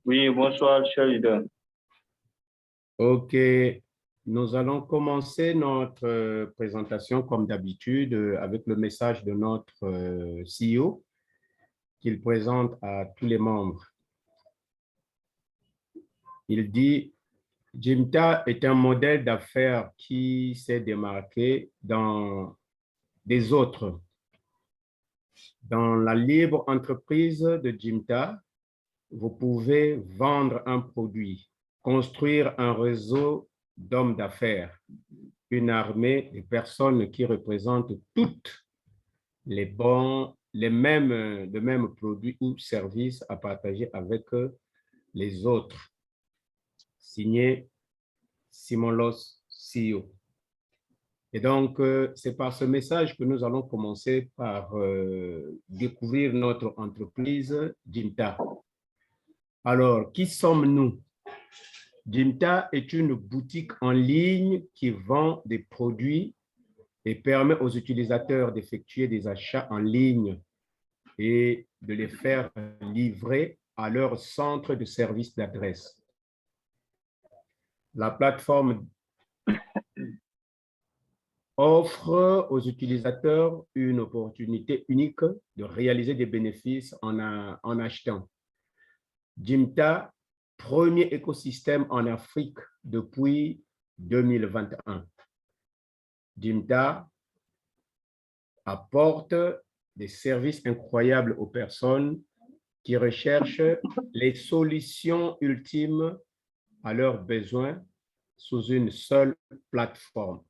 Oui, bonsoir, cher leader. OK, nous allons commencer notre présentation comme d'habitude avec le message de notre CEO qu'il présente à tous les membres. Il dit: Jimta est un modèle d'affaires qui s'est démarqué des autres. Dans la libre entreprise de Jimta, vous pouvez vendre un produit, construire un réseau d'hommes d'affaires, une armée de personnes qui représentent toutes les mêmes produits ou services à partager avec les autres. Signé Simon Loss, CEO. Et donc, c'est par ce message que nous allons commencer par découvrir notre entreprise Jimta. Alors, qui sommes-nous? Jimta est une boutique en ligne qui vend des produits et permet aux utilisateurs d'effectuer des achats en ligne et de les faire livrer à leur centre de service d'adresse. La plateforme offre aux utilisateurs une opportunité unique de réaliser des bénéfices en achetant. Jimta, premier écosystème en Afrique depuis 2021. Jimta apporte des services incroyables aux personnes qui recherchent les solutions ultimes à leurs besoins sous une seule plateforme.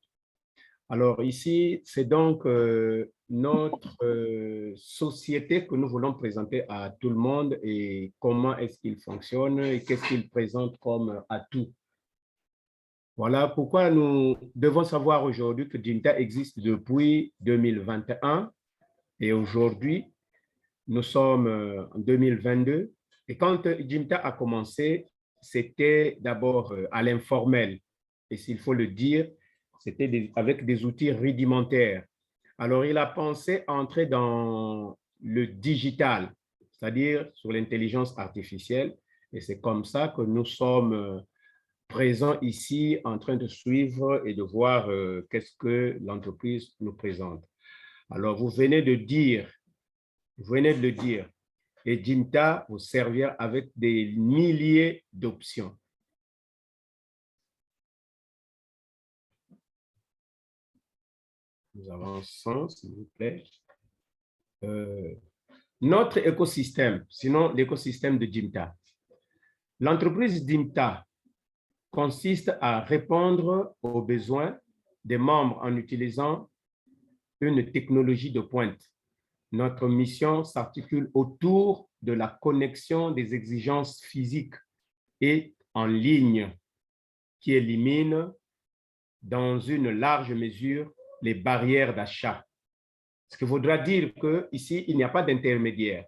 Alors ici, c'est donc notre société que nous voulons présenter à tout le monde et comment est-ce qu'il fonctionne et qu'est-ce qu'il présente comme atout. Voilà pourquoi nous devons savoir aujourd'hui que Jimta existe depuis 2021 et aujourd'hui, nous sommes en 2022. Et quand Jimta a commencé, c'était d'abord à l'informel. Et s'il faut le dire, c'était avec des outils rudimentaires. Alors, il a pensé entrer dans le digital, c'est-à-dire sur l'intelligence artificielle. Et c'est comme ça que nous sommes présents ici en train de suivre et de voir qu'est-ce que l'entreprise nous présente. Alors, vous venez de le dire, et Jimta vous servir avec des milliers d'options. Nous avançons, s'il vous plaît. Notre écosystème, sinon l'écosystème de Jimta. L'entreprise Jimta consiste à répondre aux besoins des membres en utilisant une technologie de pointe. Notre mission s'articule autour de la connexion des exigences physiques et en ligne qui élimine dans une large mesure les barrières d'achat. Ce qui voudra dire qu'ici, il n'y a pas d'intermédiaire.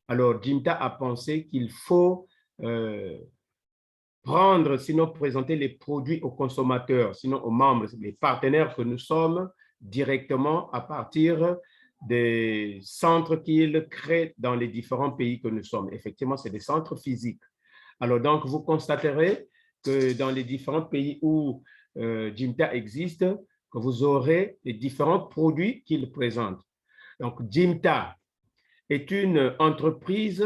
Alors, Jimta a pensé qu'il faut présenter les produits aux consommateurs, sinon aux membres, les partenaires que nous sommes, directement à partir des centres qu'il crée dans les différents pays que nous sommes. Effectivement, c'est des centres physiques. Alors, donc, vous constaterez que dans les différents pays où Jimta existe, que vous aurez les différents produits qu'il présente. Donc, Jimta est une entreprise,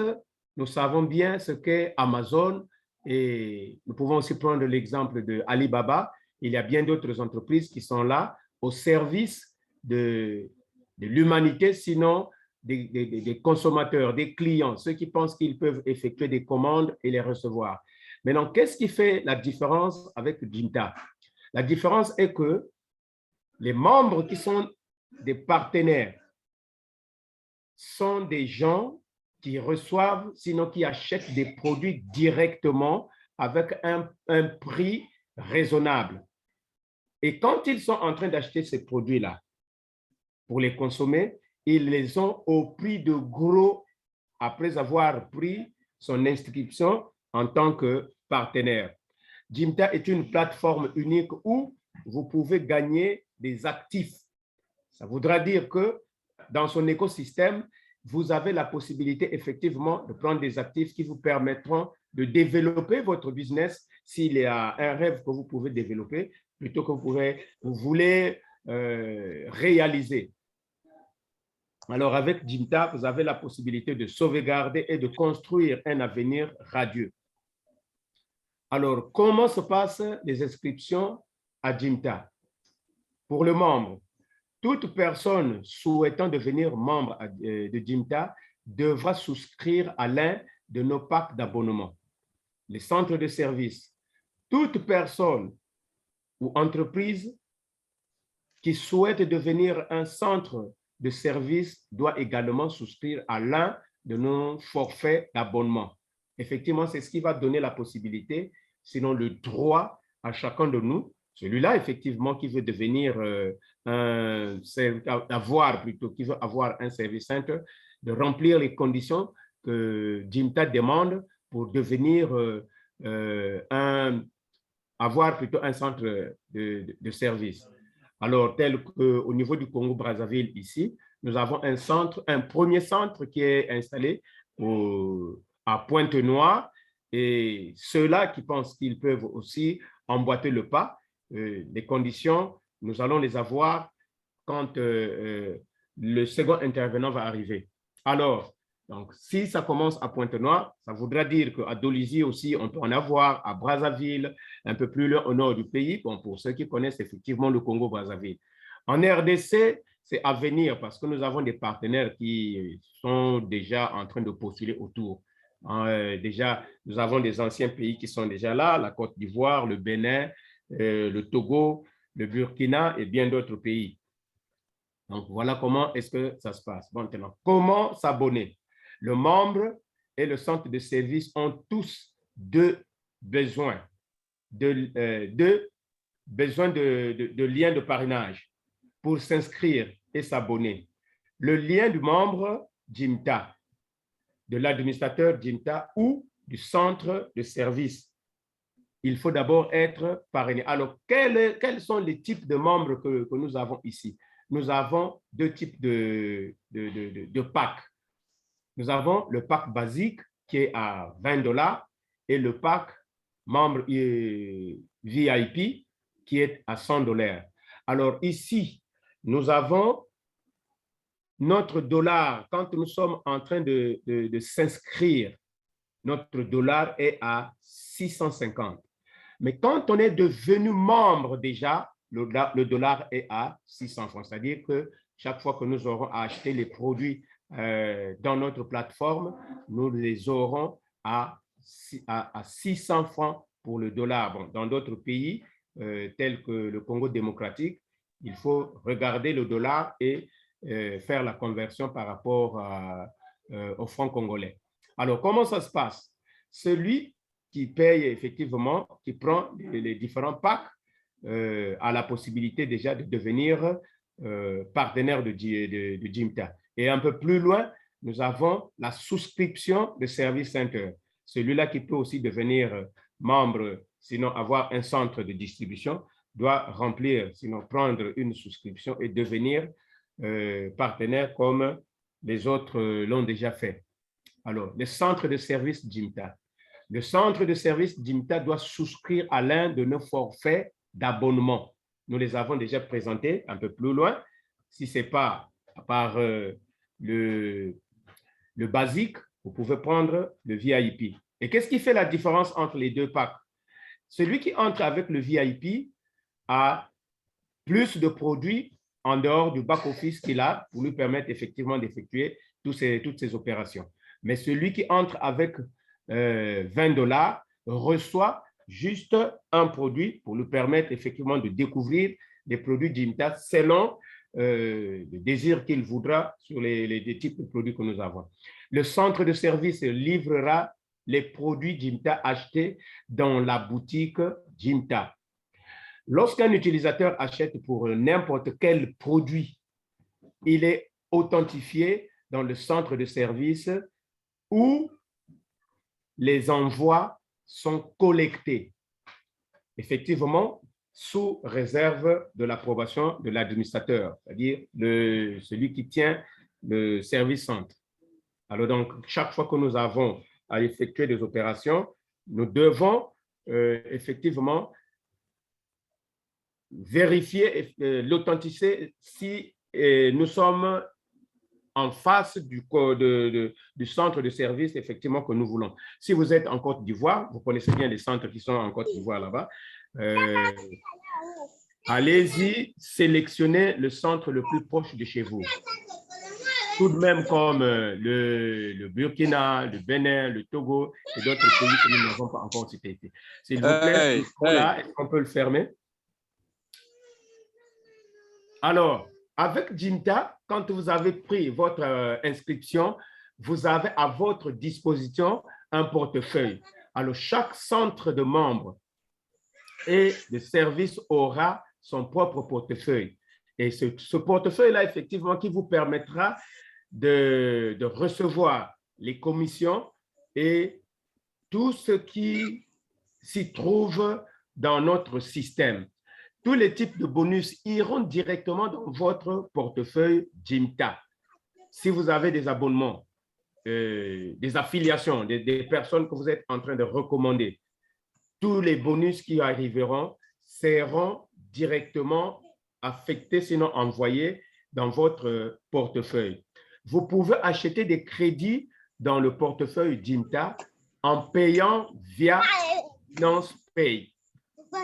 nous savons bien ce qu'est Amazon et nous pouvons aussi prendre l'exemple de Alibaba. Il y a bien d'autres entreprises qui sont là au service de l'humanité, sinon des consommateurs, des clients, ceux qui pensent qu'ils peuvent effectuer des commandes et les recevoir. Maintenant, qu'est-ce qui fait la différence avec Jimta? La différence est que les membres qui sont des partenaires sont des gens qui reçoivent, sinon qui achètent des produits directement avec un prix raisonnable. Et quand ils sont en train d'acheter ces produits-là pour les consommer, ils les ont au prix de gros après avoir pris son inscription en tant que partenaire. Jimta est une plateforme unique où vous pouvez gagner des actifs. Ça voudra dire que dans son écosystème, vous avez la possibilité effectivement de prendre des actifs qui vous permettront de développer votre business s'il y a un rêve que vous pouvez développer plutôt que vous voulez réaliser. Alors, avec Jimta, vous avez la possibilité de sauvegarder et de construire un avenir radieux. Alors, comment se passent les inscriptions à Jimta? Pour le membre, toute personne souhaitant devenir membre de Jimta devra souscrire à l'un de nos packs d'abonnement. Les centres de services, toute personne ou entreprise qui souhaite devenir un centre de service doit également souscrire à l'un de nos forfaits d'abonnement. Effectivement, c'est ce qui va donner la possibilité, sinon le droit à chacun de nous, celui-là, effectivement, qui veut devenir qui veut avoir un service center, de remplir les conditions que Jimta demande pour devenir avoir plutôt un centre de service. Alors, tel qu'au niveau du Congo-Brazzaville, ici, nous avons un premier centre qui est installé à Pointe-Noire, et ceux-là qui pensent qu'ils peuvent aussi emboîter le pas, les conditions, nous allons les avoir quand le second intervenant va arriver. Alors, donc, si ça commence à Pointe-Noire, ça voudra dire qu'à Dolisie aussi, on peut en avoir, à Brazzaville, un peu plus loin au nord du pays, bon, pour ceux qui connaissent effectivement le Congo-Brazzaville. En RDC, c'est à venir parce que nous avons des partenaires qui sont déjà en train de postuler autour. Déjà, nous avons des anciens pays qui sont déjà là, la Côte d'Ivoire, le Bénin, le Togo, le Burkina et bien d'autres pays. Donc, voilà comment est-ce que ça se passe. Bon, maintenant, comment s'abonner? Le membre et le centre de service ont tous deux besoins, de liens de parrainage pour s'inscrire et s'abonner. Le lien du membre Jimta, de l'administrateur Jimta ou du centre de service. Il faut d'abord être parrainé. Alors, quels sont les types de membres que nous avons ici? Nous avons deux types de packs. Nous avons le pack basique qui est à $20 et le pack membre VIP qui est à $100. Alors ici, nous avons notre dollar. Quand nous sommes en train de s'inscrire, notre dollar est à 650. Mais quand on est devenu membre déjà, le dollar est à 600 francs. C'est-à-dire que chaque fois que nous aurons à acheter les produits dans notre plateforme, nous les aurons à 600 francs pour le dollar. Bon, dans d'autres pays, tels que le Congo démocratique, il faut regarder le dollar et faire la conversion par rapport au franc congolais. Alors, comment ça se passe? Celui qui paye effectivement, qui prend les différents packs, a la possibilité déjà de devenir partenaire de Jimta. Et un peu plus loin, nous avons la souscription de Service Center. Celui-là qui peut aussi devenir membre, sinon avoir un centre de distribution, doit remplir, sinon prendre une souscription et devenir partenaire comme les autres l'ont déjà fait. Alors, le centre de service Jimta. Le centre de service Jimta doit souscrire à l'un de nos forfaits d'abonnement. Nous les avons déjà présentés un peu plus loin. Si ce n'est pas à part le basique, vous pouvez prendre le VIP. Et qu'est-ce qui fait la différence entre les deux packs? Celui qui entre avec le VIP a plus de produits en dehors du back-office qu'il a pour lui permettre effectivement d'effectuer toutes ces opérations. Mais celui qui entre avec $20 reçoit juste un produit pour lui permettre effectivement de découvrir les produits Jimta selon le désir qu'il voudra sur les types de produits que nous avons. Le centre de service livrera les produits Jimta achetés dans la boutique Jimta. Lorsqu'un utilisateur achète pour n'importe quel produit, il est authentifiés dans le centre de service où les envois sont collectés, effectivement, sous réserve de l'approbation de l'administrateur, c'est-à-dire celui qui tient le service centre. Alors donc, chaque fois que nous avons à effectuer des opérations, nous devons effectivement vérifier l'authenticité si nous sommes en face du centre de service effectivement que nous voulons. Si vous êtes en Côte d'Ivoire, vous connaissez bien les centres qui sont en Côte d'Ivoire là-bas, allez-y, sélectionnez le centre le plus proche de chez vous. Tout de même comme le Burkina, le Bénin, le Togo et d'autres pays que nous n'avons pas encore cités. S'il vous plaît, est-ce qu'on peut le fermer? Alors, avec Jimta, quand vous avez pris votre inscription, vous avez à votre disposition un portefeuille. Alors, chaque centre de membres et de service aura son propre portefeuille. Et ce portefeuille-là, effectivement, qui vous permettra de recevoir les commissions et tout ce qui s'y trouve dans notre système. Tous les types de bonus iront directement dans votre portefeuille Jimta. Si vous avez des abonnements, des affiliations, des personnes que vous êtes en train de recommander, tous les bonus qui arriveront seront directement affectés, sinon envoyés dans votre portefeuille. Vous pouvez acheter des crédits dans le portefeuille Jimta en payant via Binance Pay.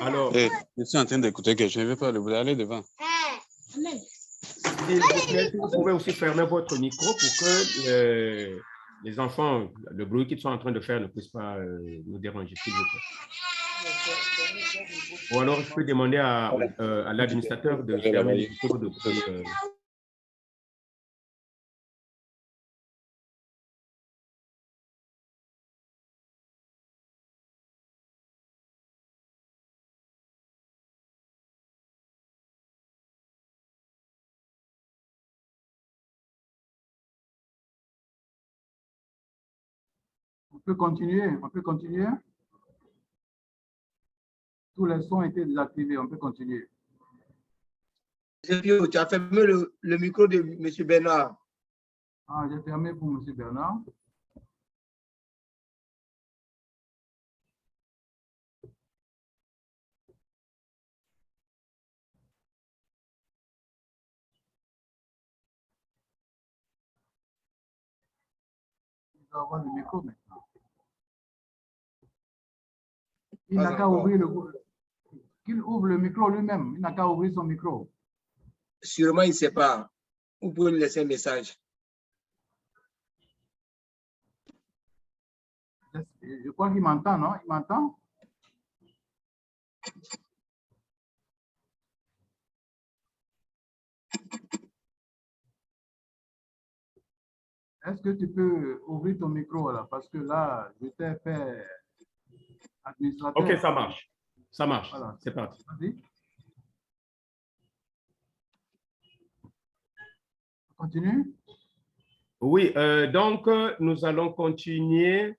Alors, je suis en train d'écouter que je ne vais pas le vouloir aller devant. S'il vous plaît, vous pouvez aussi fermer votre micro pour que les enfants, le bruit qu'ils sont en train de faire ne puisse pas nous déranger, s'il vous plaît. Ou alors, je peux demander à l'administrateur de fermer le micro depuis. On peut continuer, on peut continuer. Tous les sons étaient désactivés, on peut continuer. Tu as fermé le micro de M. Bernard. Ah, j'ai fermé pour M. Bernard. Il doit avoir le micro maintenant. Il n'a qu'à ouvrir qu'il ouvre le micro lui-même. Il n'a qu'à ouvrir son micro. Sûrement, il ne sait pas. Vous pouvez lui laisser un message. Je crois qu'il m'entend, non? Il m'entend? Est-ce que tu peux ouvrir ton micro là? Parce que là, je t'ai fait administrateur. OK, ça marche. Ça marche. Voilà. C'est parti. Vas-y. Continue. Oui, donc nous allons continuer.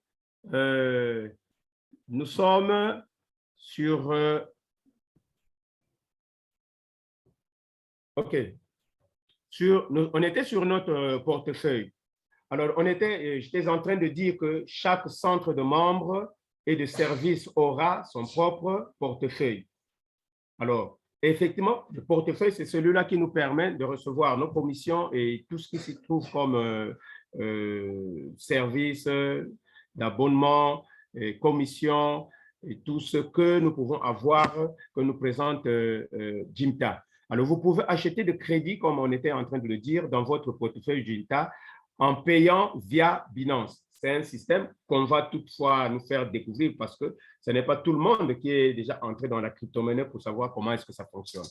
Nous sommes sur... OK. On était sur notre portefeuille. Alors, j'étais en train de dire que chaque centre de membres et de service aura son propre portefeuille. Alors, effectivement, le portefeuille, c'est celui-là qui nous permet de recevoir nos commissions et tout ce qui s'y trouve comme services d'abonnement, commissions et tout ce que nous pouvons avoir, que nous présente Jimta. Alors, vous pouvez acheter des crédits, comme on était en train de le dire, dans votre portefeuille Jimta en payant via Binance. C'est un système qu'on va toutefois nous faire découvrir parce que ce n'est pas tout le monde qui est déjà entré dans la crypto-monnaie pour savoir comment est-ce que ça fonctionne.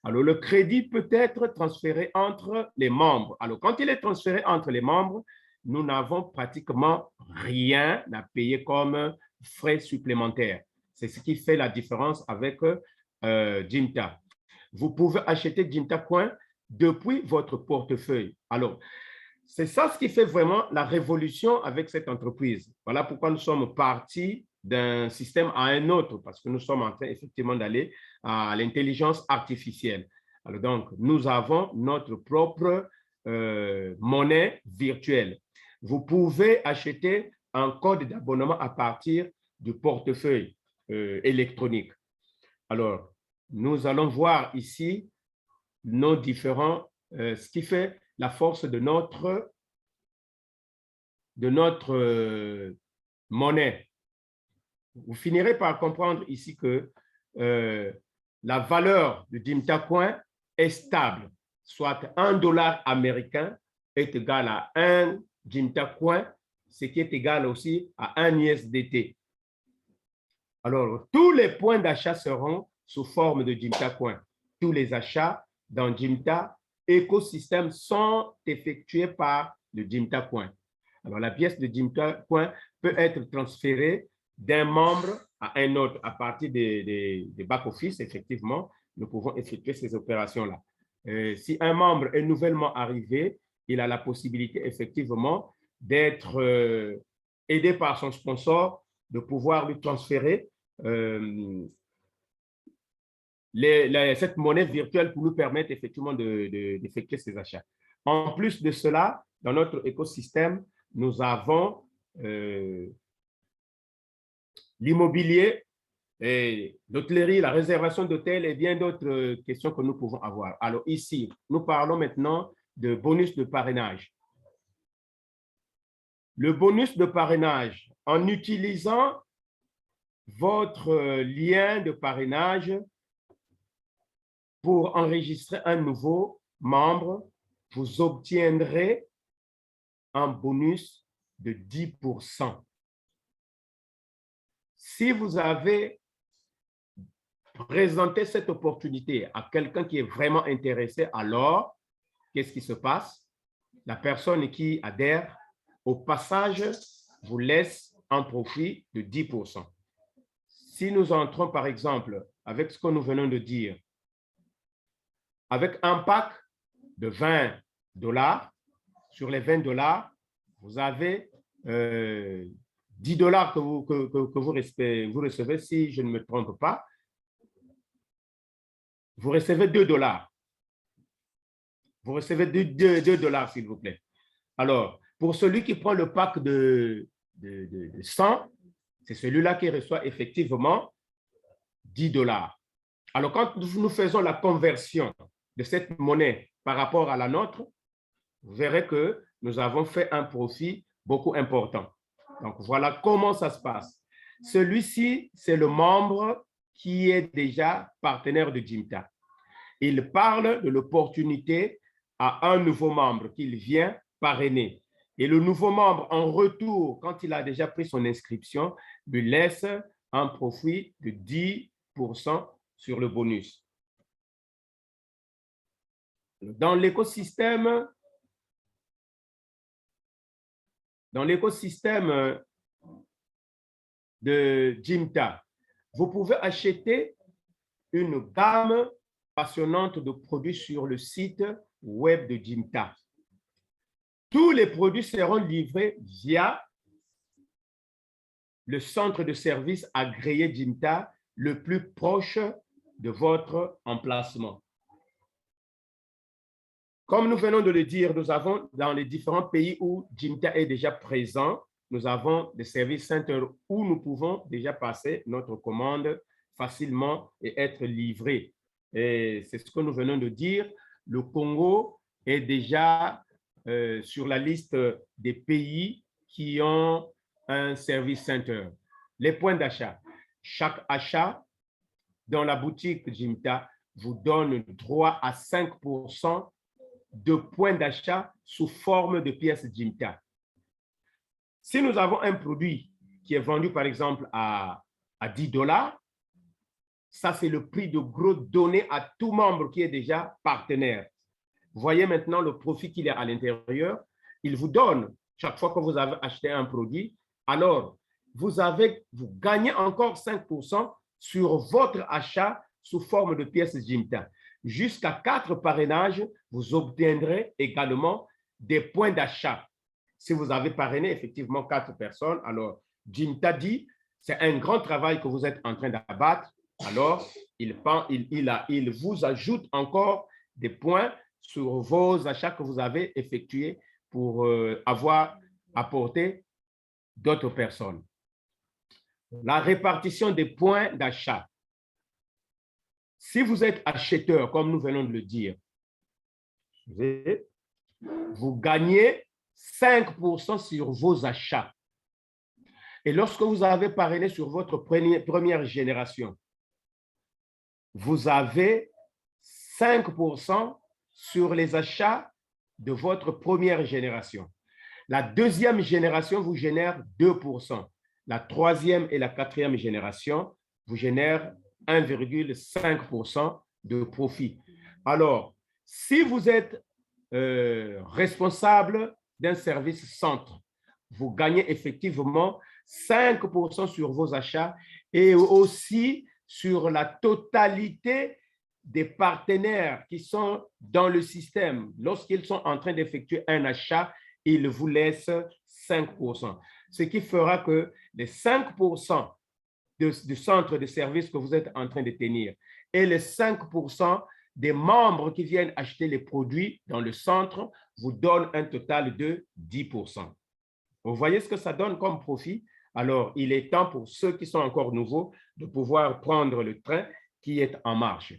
Alors, le crédit peut être transféré entre les membres. Alors, quand il est transféré entre les membres, nous n'avons pratiquement rien à payer comme frais supplémentaires. C'est ce qui fait la différence avec Jimta. Vous pouvez acheter Jimta Coin depuis votre portefeuille. Alors, c'est ça ce qui fait vraiment la révolution avec cette entreprise. Voilà pourquoi nous sommes partis d'un système à un autre, parce que nous sommes en train effectivement d'aller à l'intelligence artificielle. Alors donc, nous avons notre propre monnaie virtuelle. Vous pouvez acheter un code d'abonnement à partir du portefeuille électronique. Alors, nous allons voir ici nos différents, ce qui fait la force de notre monnaie. Vous finirez par comprendre ici que la valeur du Jimta Coin est stable, soit $1 américain est égal à 1 Jimta Coin, ce qui est égal aussi à 1 USDT. Alors, tous les points d'achat seront sous forme de Jimta Coin. Tous les achats dans Jimta écosystème sont effectués par le Jimta Coin. Alors, la pièce de Jimta Coin peut être transférée d'un membre à un autre à partir des back-office. Effectivement, nous pouvons effectuer ces opérations-là. Si un membre est nouvellement arrivé, il a la possibilité effectivement d'être aidé par son sponsor, de pouvoir lui transférer cette monnaie virtuelle pour nous permettre effectivement d'effectuer ces achats. En plus de cela, dans notre écosystème, nous avons l'immobilier, l'hôtellerie, la réservation d'hôtels et bien d'autres questions que nous pouvons avoir. Alors ici, nous parlons maintenant de bonus de parrainage. Le bonus de parrainage, en utilisant votre lien de parrainage pour enregistrer un nouveau membre, vous obtiendrez un bonus de 10%. Si vous avez présenté cette opportunité à quelqu'un qui est vraiment intéressé, alors, qu'est-ce qui se passe? La personne qui adhère, au passage, vous laisse un profit de 10%. Si nous entrons, par exemple, avec ce que nous venons de dire, avec un pack de $20, sur les $20, vous avez $10 que vous recevez, si je ne me trompe pas, vous recevez $2. Vous recevez $2, s'il vous plaît. Alors, pour celui qui prend le pack de 100, c'est celui-là qui reçoit effectivement $10. Alors, quand nous faisons la conversion de cette monnaie par rapport à la nôtre, vous verrez que nous avons fait un profit beaucoup important. Donc, voilà comment ça se passe. Celui-ci, c'est le membre qui est déjà partenaire de Jimta. Il parle de l'opportunité à un nouveau membre qu'il vient parrainer. Et le nouveau membre, en retour, quand il a déjà pris son inscription, lui laisse un profit de 10% sur le bonus. Dans l'écosystème de Jimta, vous pouvez acheter une gamme passionnante de produits sur le site web de Jimta. Tous les produits seront livrés via le centre de service agréé Jimta le plus proche de votre emplacement. Comme nous venons de le dire, nous avons dans les différents pays où Jimta est déjà présent, nous avons des services centers où nous pouvons déjà passer notre commande facilement et être livrés. Et c'est ce que nous venons de dire. Le Congo est déjà sur la liste des pays qui ont un service center. Les points d'achat. Chaque achat dans la boutique Jimta vous donne droit à 5% de points d'achat sous forme de pièces Jimta. Si nous avons un produit qui est vendu par exemple à $10, ça c'est le prix de gros donné à tout membre qui est déjà partenaire. Vous voyez maintenant le profit qu'il y a à l'intérieur. Il vous donne, chaque fois que vous avez acheté un produit, alors vous gagnez encore 5% sur votre achat sous forme de pièces Jimta. jusqu'à 4 parrainages, vous obtiendrez également des points d'achat. Si vous avez parrainé effectivement 4 personnes, alors Jimta dit, c'est un grand travail que vous êtes en train d'abattre. Alors, il vous ajoute encore des points sur vos achats que vous avez effectués pour avoir apporté d'autres personnes. La répartition des points d'achat. Si vous êtes acheteur, comme nous venons de le dire, vous gagnez 5% sur vos achats. Et lorsque vous avez parrainé sur votre première génération, vous avez 5% sur les achats de votre première génération. La deuxième génération vous génère 2%. La troisième et la quatrième génération vous génèrent 1,5% de profit. Alors, si vous êtes responsable d'un service centre, vous gagnez effectivement 5% sur vos achats et aussi sur la totalité des partenaires qui sont dans le système. Lorsqu'ils sont en train d'effectuer un achat, ils vous laissent 5%. Ce qui fera que les 5% du centre de service que vous êtes en train de tenir et les 5% des membres qui viennent acheter les produits dans le centre vous donnent un total de 10%. Vous voyez ce que ça donne comme profit? Alors, il est temps pour ceux qui sont encore nouveaux de pouvoir prendre le train qui est en marche.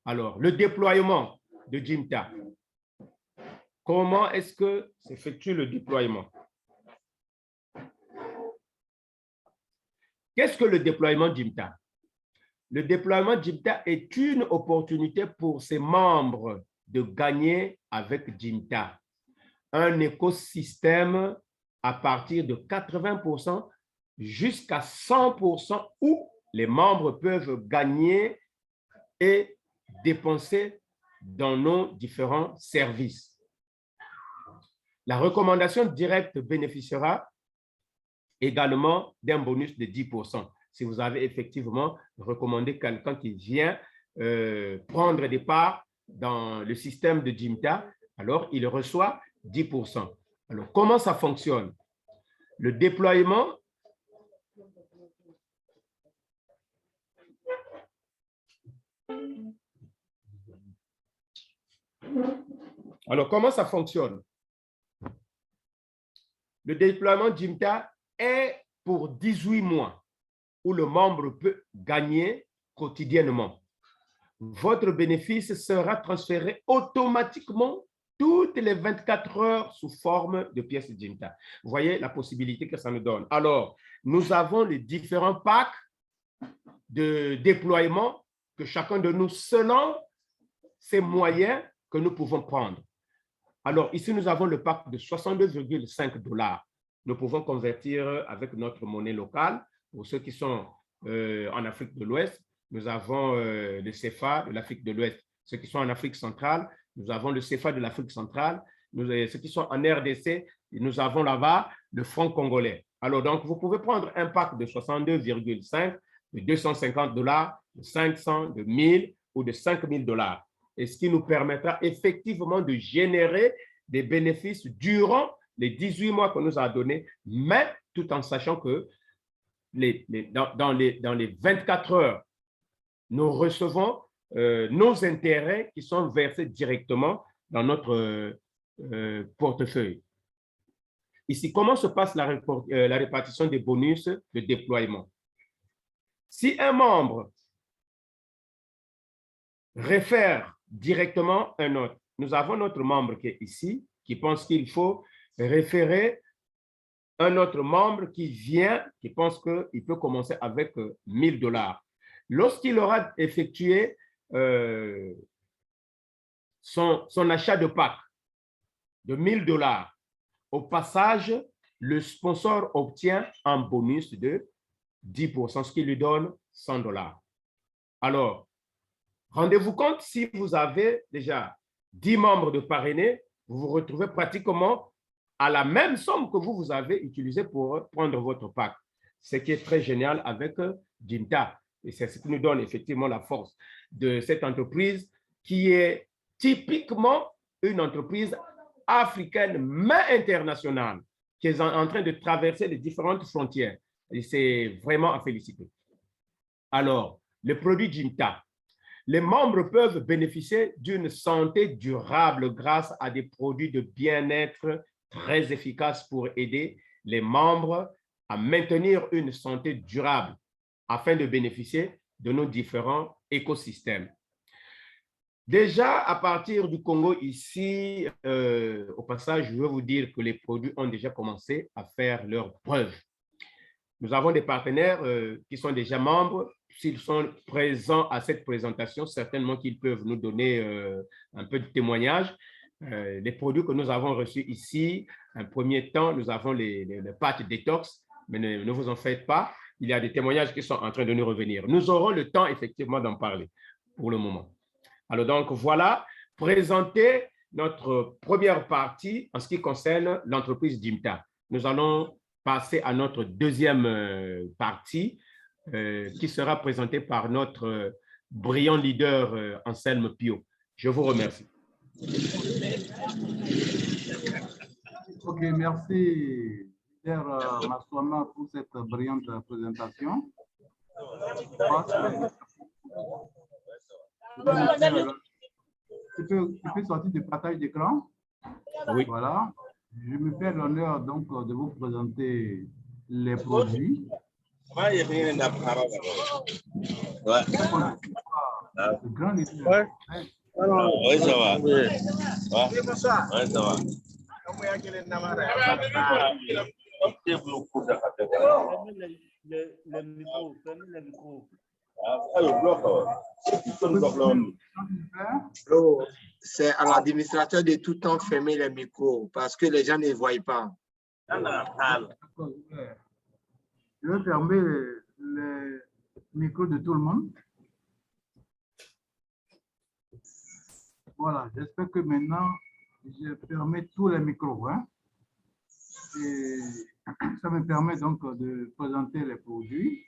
Alors, le déploiement de Jimta. Comment est-ce que s'effectue le déploiement? Qu'est-ce que le déploiement Jimta? Le déploiement Jimta est une opportunité pour ses membres de gagner avec Jimta un écosystème à partir de 80% jusqu'à 100% où les membres peuvent gagner et dépenser dans nos différents services. La recommandation directe bénéficiera également d'un bonus de 10%. Si vous avez effectivement recommandé quelqu'un qui vient prendre des parts dans le système de Jimta, alors il reçoit 10%. Alors, comment ça fonctionne? Le déploiement, alors, comment ça fonctionne? Le déploiement Jimta est pour 18 mois où le membre peut gagner quotidiennement. Votre bénéfice sera transféré automatiquement toutes les 24 heures sous forme de pièces Jimta. Vous voyez la possibilité que ça nous donne. Alors, nous avons les différents packs de déploiement que chacun de nous, selon ses moyens que nous pouvons prendre. Alors, ici, nous avons le pack de 62,5 $. Nous pouvons convertir avec notre monnaie locale. Pour ceux qui sont en Afrique de l'Ouest, nous avons le CFA de l'Afrique de l'Ouest. Ceux qui sont en Afrique centrale, nous avons le CFA de l'Afrique centrale. Ceux qui sont en RDC, nous avons là-bas le franc congolais. Alors, donc, vous pouvez prendre un pack de 62,5, de 250 $, de 500, de 1000 ou de 5000 $. Et ce qui nous permettra effectivement de générer des bénéfices durant les 18 mois qu'on nous a donnés, mais tout en sachant que dans les 24 heures, nous recevons nos intérêts qui sont versés directement dans notre portefeuille. Ici, comment se passe la répartition des bonus de déploiement? Si un membre réfère directement un autre, nous avons notre membre qui est ici, qui pense qu'il faut référer un autre membre qui vient, qui pense qu'il peut commencer avec 1000 $. Lorsqu'il aura effectué son achat de pack de 1000 $, au passage, le sponsor obtient un bonus de 10%, ce qui lui donne 100 $. Alors, rendez-vous compte, si vous avez déjà 10 membres de parrainés, vous vous retrouvez pratiquement à la même somme que vous avez utilisée pour prendre votre pack. Ce qui est très génial avec Jimta. Et c'est ce qui nous donne effectivement la force de cette entreprise qui est typiquement une entreprise africaine, mais internationale, qui est en train de traverser les différentes frontières. Et c'est vraiment à féliciter. Alors, le produit Jimta. Les membres peuvent bénéficier d'une santé durable grâce à des produits de bien-être très efficaces pour aider les membres à maintenir une santé durable afin de bénéficier de nos différents écosystèmes. Déjà, à partir du Congo ici, au passage, je veux vous dire que les produits ont déjà commencé à faire leurs preuves. Nous avons des partenaires qui sont déjà membres. S'ils sont présents à cette présentation, certainement qu'ils peuvent nous donner un peu de témoignage. Les produits que nous avons reçus ici, un premier temps, nous avons les pâtes détox, mais ne vous en faites pas. Il y a des témoignages qui sont en train de nous revenir. Nous aurons le temps, effectivement, d'en parler pour le moment. Alors, donc, voilà, présenter notre première partie en ce qui concerne l'entreprise Jimta. Nous allons passer à notre deuxième partie qui sera présentée par notre brillant leader Anselme Pio. Je vous remercie. Ok, merci, Cher Maswama, pour cette brillante présentation. Tu peux sortir du partage d'écran? Oui. Voilà. Je me fais l'honneur donc de vous présenter les produits. Ouais. Le grand leader. Ouais. Oui, ça va. Ouais, ça va. Le micro, fermez le micro. C'est à l'administrateur de tout le temps fermer les micros parce que les gens ne voient pas. Je vais fermer les micros de tout le monde. Voilà, j'espère que maintenant, je permets tous les micros. Hein. Et ça me permet donc de présenter les produits.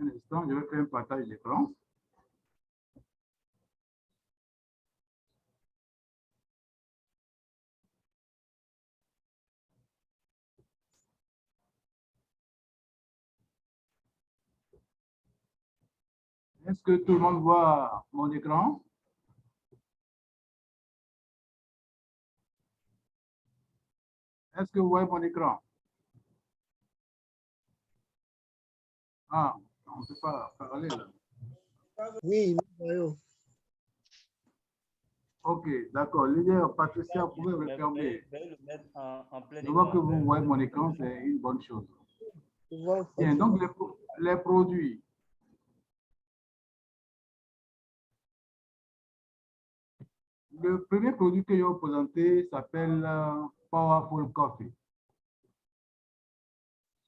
Un instant, je vais faire un partage d'écran. Est-ce que tout le monde voit mon écran? Est-ce que vous voyez mon écran? Ah, on ne peut pas parler là. Oui, oui. Ok, d'accord. Leader Patricia, vous pouvez refermer. Je vois que vous voyez mon écran, c'est une bonne chose. Bien, donc les produits. Le premier produit que je vais vous présenter s'appelle Powerful Coffee.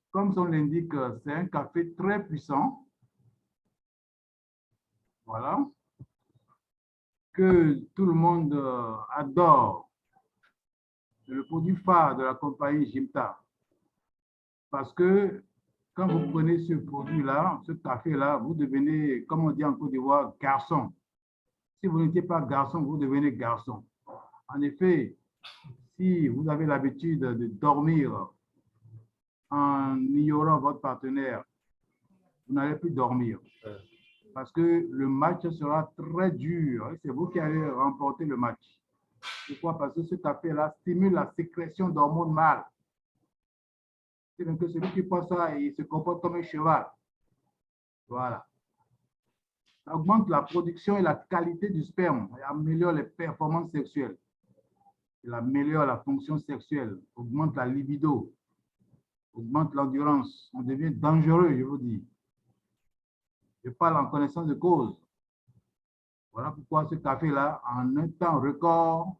Comme son l'indique, c'est un café très puissant. Voilà. Que tout le monde adore. C'est le produit phare de la compagnie Jimta. Parce que quand vous prenez ce produit-là, ce café-là, vous devenez, comme on dit en Côte d'Ivoire, garçon. Si vous n'étiez pas garçon, vous devenez garçon. En effet, si vous avez l'habitude de dormir en ignorant votre partenaire, vous n'allez plus dormir. Parce que le match sera très dur. C'est vous qui allez remporter le match. Pourquoi? Parce que ce café-là stimule la sécrétion d'hormones mâles. C'est donc que celui qui prend ça, il se comporte comme un cheval. Voilà. Ça augmente la production et la qualité du sperme et améliore les performances sexuelles. Il améliore la fonction sexuelle, augmente la libido, augmente l'endurance. On devient dangereux, je vous dis. Je parle en connaissance de cause. Voilà pourquoi ce café-là, en un temps record,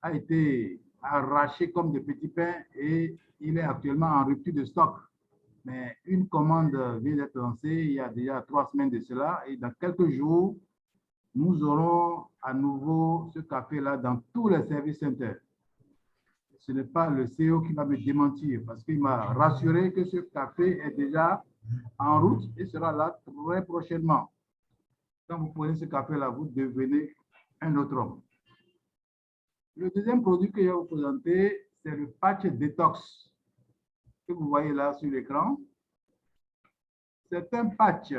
a été arraché comme de petits pains et il est actuellement en rupture de stock. Mais une commande vient d'être lancée il y a déjà 3 semaines de cela et dans quelques jours, nous aurons à nouveau ce café-là dans tous les services centers. Ce n'est pas le CEO qui va me démentir parce qu'il m'a rassuré que ce café est déjà en route et sera là très prochainement. Quand vous prenez ce café-là, vous devenez un autre homme. Le deuxième produit que je vais vous présenter, c'est le patch détox que vous voyez là sur l'écran. C'est un patch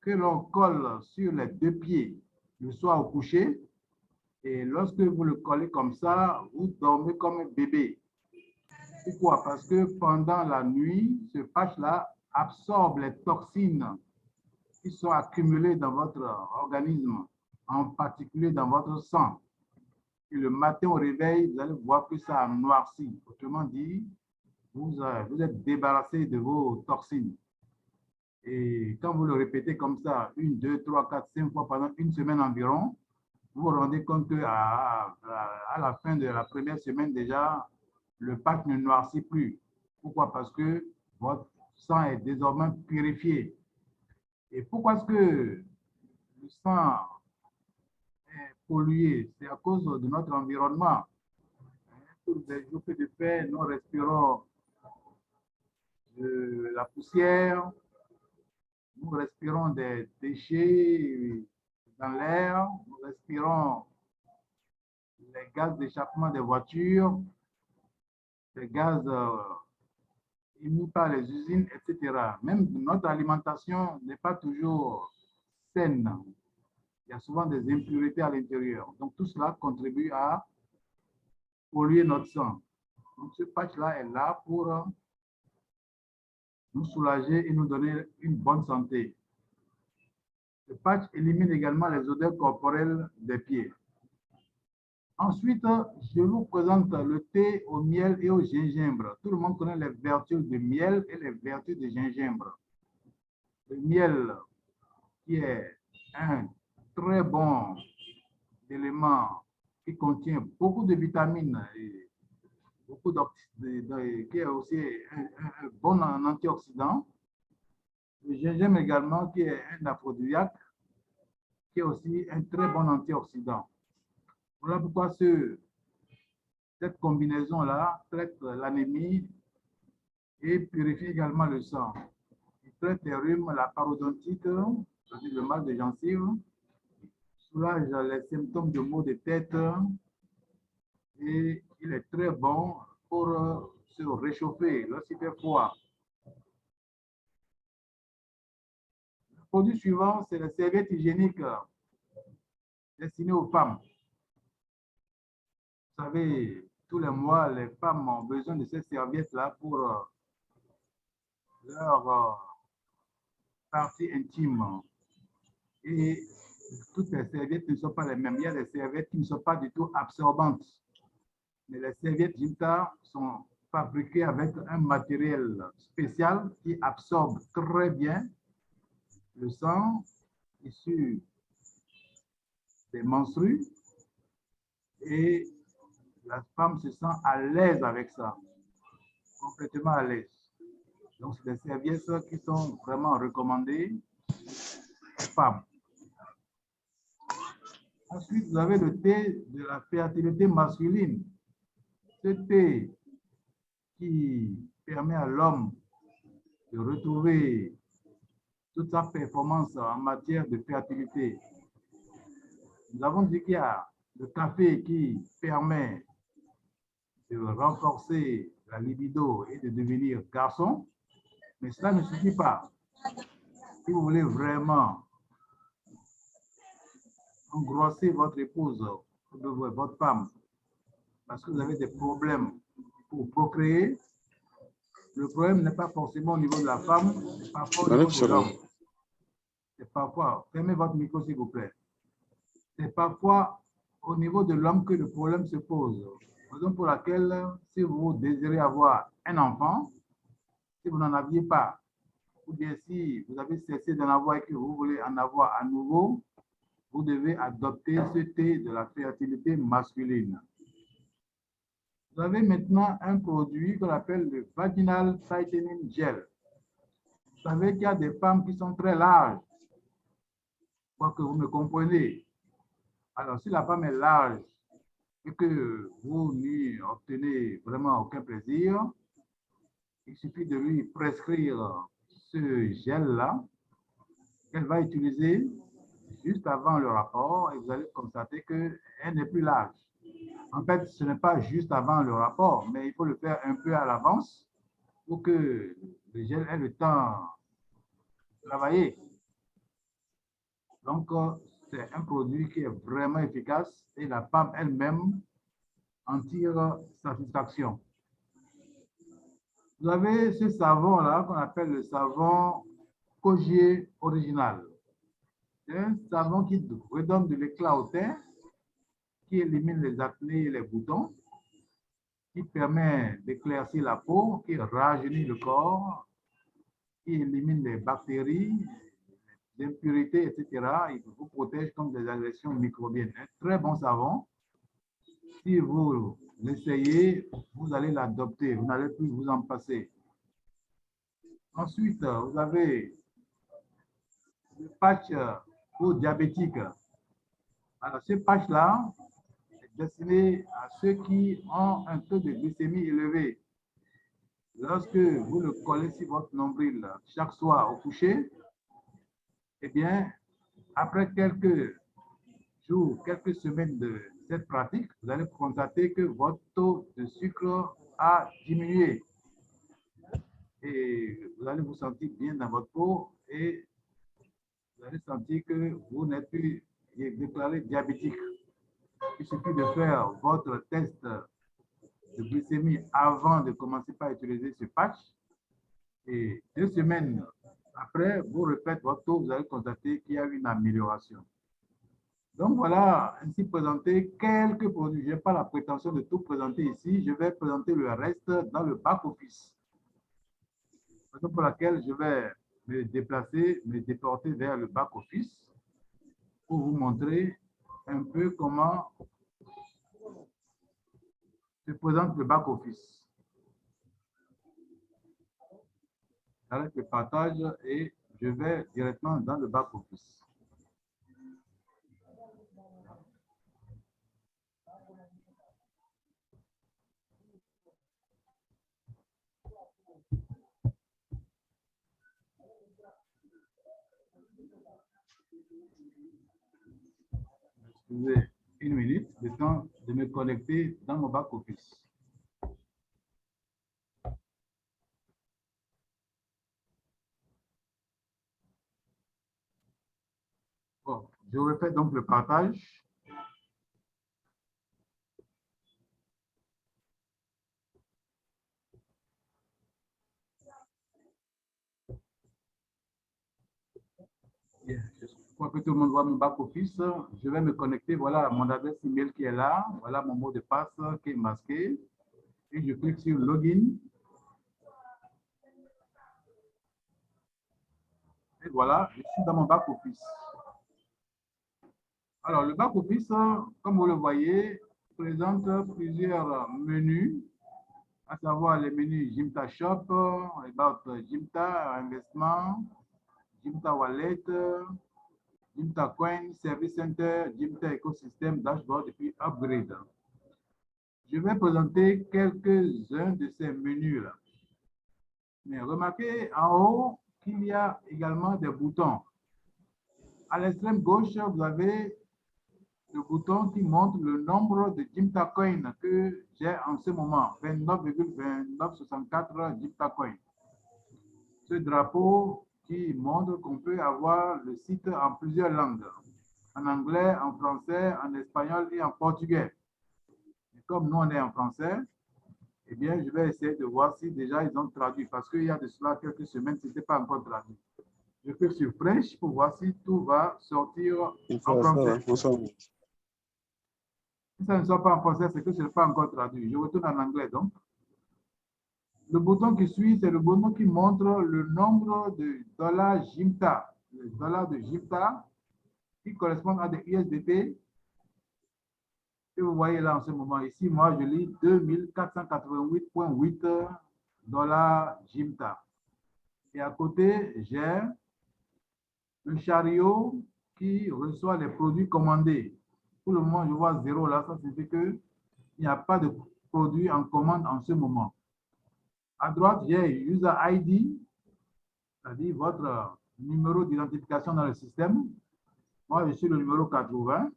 que l'on colle sur les deux pieds le soir au coucher. Et lorsque vous le collez comme ça, vous dormez comme un bébé. Pourquoi? Parce que pendant la nuit, ce patch-là absorbe les toxines qui sont accumulées dans votre organisme, en particulier dans votre sang. Et le matin au réveil, vous allez voir que ça a noirci. Autrement dit, vous êtes débarrassé de vos toxines. Et quand vous le répétez comme ça, 1, 2, 3, 4, 5 fois pendant une semaine environ, vous vous rendez compte qu'à la fin de la première semaine déjà, le patch ne noircit plus. Pourquoi? Parce que votre sang est désormais purifié. Et pourquoi est-ce que le sang est pollué? C'est à cause de notre environnement. Tous les jours de fait, nous respirons de la poussière, nous respirons des déchets dans l'air, nous respirons les gaz d'échappement des voitures, les gaz émis par les usines, etc. Même notre alimentation n'est pas toujours saine. Il y a souvent des impuretés à l'intérieur. Donc tout cela contribue à polluer notre sang. Donc ce patch-là est là pour nous soulager et nous donner une bonne santé. Le patch élimine également les odeurs corporelles des pieds. Ensuite, je vous présente le thé au miel et au gingembre. Tout le monde connaît les vertus du miel et les vertus du gingembre. Le miel, qui est un très bon élément qui contient beaucoup de vitamines et beaucoup qui est aussi un bon antioxydant. Le gingembre également, qui est un aphrodisiaque, qui est aussi un très bon antioxydant. Voilà pourquoi cette combinaison-là traite l'anémie et purifie également le sang. Il traite les rhumes, la parodontite, c'est-à-dire le mal de gencive, soulage les symptômes de maux de tête et il est très bon pour se réchauffer lorsqu'il fait froid. Le produit suivant, c'est les serviettes hygiéniques destinées aux femmes. Vous savez, tous les mois, les femmes ont besoin de ces serviettes-là pour leur partie intime. Et toutes les serviettes ne sont pas les mêmes. Il y a des serviettes qui ne sont pas du tout absorbantes. Mais les serviettes Jimta sont fabriquées avec un matériel spécial qui absorbe très bien le sang issu des menstrues et la femme se sent à l'aise avec ça, complètement à l'aise. Donc, c'est des serviettes qui sont vraiment recommandées aux femmes. Ensuite, vous avez le thé de la fertilité masculine. Ce thé qui permet à l'homme de retrouver toute sa performance en matière de fertilité. Nous avons dit qu'il y a le café qui permet de renforcer la libido et de devenir garçon, mais cela ne suffit pas. Si vous voulez vraiment engrosser votre épouse, votre femme, parce que vous avez des problèmes pour procréer, le problème n'est pas forcément au niveau de la femme, c'est parfois au niveau de l'homme. C'est parfois, fermez votre micro s'il vous plaît. C'est parfois au niveau de l'homme que le problème se pose. Raison pour laquelle, si vous désirez avoir un enfant, si vous n'en aviez pas, ou bien si vous avez cessé d'en avoir et que vous voulez en avoir à nouveau, vous devez adopter ce thé de la fertilité masculine. Vous avez maintenant un produit qu'on appelle le Vaginal Tightening Gel. Vous savez qu'il y a des femmes qui sont très larges. Je crois que vous me comprenez. Alors, si la femme est large et que vous n'y obtenez vraiment aucun plaisir, il suffit de lui prescrire ce gel-là qu'elle va utiliser juste avant le rapport et vous allez constater qu'elle n'est plus large. En fait, ce n'est pas juste avant le rapport, mais il faut le faire un peu à l'avance pour que le gel ait le temps de travailler. Donc, c'est un produit qui est vraiment efficace et la femme elle-même en tire satisfaction. Vous avez ce savon-là qu'on appelle le savon Kojié original. C'est un savon qui redonne de l'éclat au teint, qui élimine les acnés et les boutons, qui permet d'éclaircir la peau, qui rajeunit le corps, qui élimine les bactéries, les impuretés, etc. Il vous protège contre des agressions microbiennes. Un très bon savon. Si vous l'essayez, vous allez l'adopter. Vous n'allez plus vous en passer. Ensuite, vous avez le patch pour diabétiques. Alors, ce patch-là est destiné à ceux qui ont un taux de glycémie élevé. Lorsque vous le collez sur votre nombril chaque soir au coucher, eh bien, après quelques jours, quelques semaines de cette pratique, vous allez constater que votre taux de sucre a diminué. Et vous allez vous sentir bien dans votre peau et vous allez sentir que vous n'êtes plus déclaré diabétique. Il suffit de faire votre test de glycémie avant de commencer par utiliser ce patch. Et 2 semaines après, vous refaites votre taux, vous allez constater qu'il y a une amélioration. Donc voilà, ainsi présenté quelques produits. Je n'ai pas la prétention de tout présenter ici. Je vais présenter le reste dans le back-office. Raison pour laquelle je vais me déplacer, me déporter vers le back-office pour vous montrer un peu comment se présente le back-office. J'arrête le partage et je vais directement dans le back-office. Excusez une minute, le temps de me connecter dans mon back-office. Bon, je refais donc le partage. Bien, je crois que tout le monde voit mon back-office. Je vais me connecter. Voilà mon adresse email qui est là. Voilà mon mot de passe qui est masqué. Et je clique sur Login. Et voilà, je suis dans mon back-office. Alors, le back-office, comme vous le voyez, présente plusieurs menus, à savoir les menus Jimta Shop, About Jimta, Investissement, Jimta Wallet, Jimta Coin, Service Center, Jimta Ecosystem, Dashboard et puis Upgrade. Je vais présenter quelques-uns de ces menus-là. Mais remarquez en haut qu'il y a également des boutons. À l'extrême gauche, vous avez le bouton qui montre le nombre de Jimta Coin que j'ai en ce moment, 29,2964 Jimta Coin. Ce drapeau qui montre qu'on peut avoir le site en plusieurs langues, en anglais, en français, en espagnol et en portugais. Et comme nous, on est en français, eh bien, je vais essayer de voir si déjà ils ont traduit, parce qu'il y a de cela quelques semaines, ce n'était pas encore traduit. Je clique sur French pour voir si tout va sortir en français. Si ça ne sort pas en français, c'est que ce n'est pas encore traduit. Je retourne en anglais donc. Le bouton qui suit, c'est le bouton qui montre le nombre de dollars Jimta. Les dollars de Jimta qui correspondent à des USDT. Que vous voyez là en ce moment. Ici, moi, je lis 2488,8 dollars Jimta. Et à côté, j'ai un chariot qui reçoit les produits commandés. Pour le moment, je vois 0 là. Ça signifie qu'il n'y a pas de produits en commande en ce moment. À droite, j'ai User ID, c'est-à-dire votre numéro d'identification dans le système. Moi, je suis le numéro 80.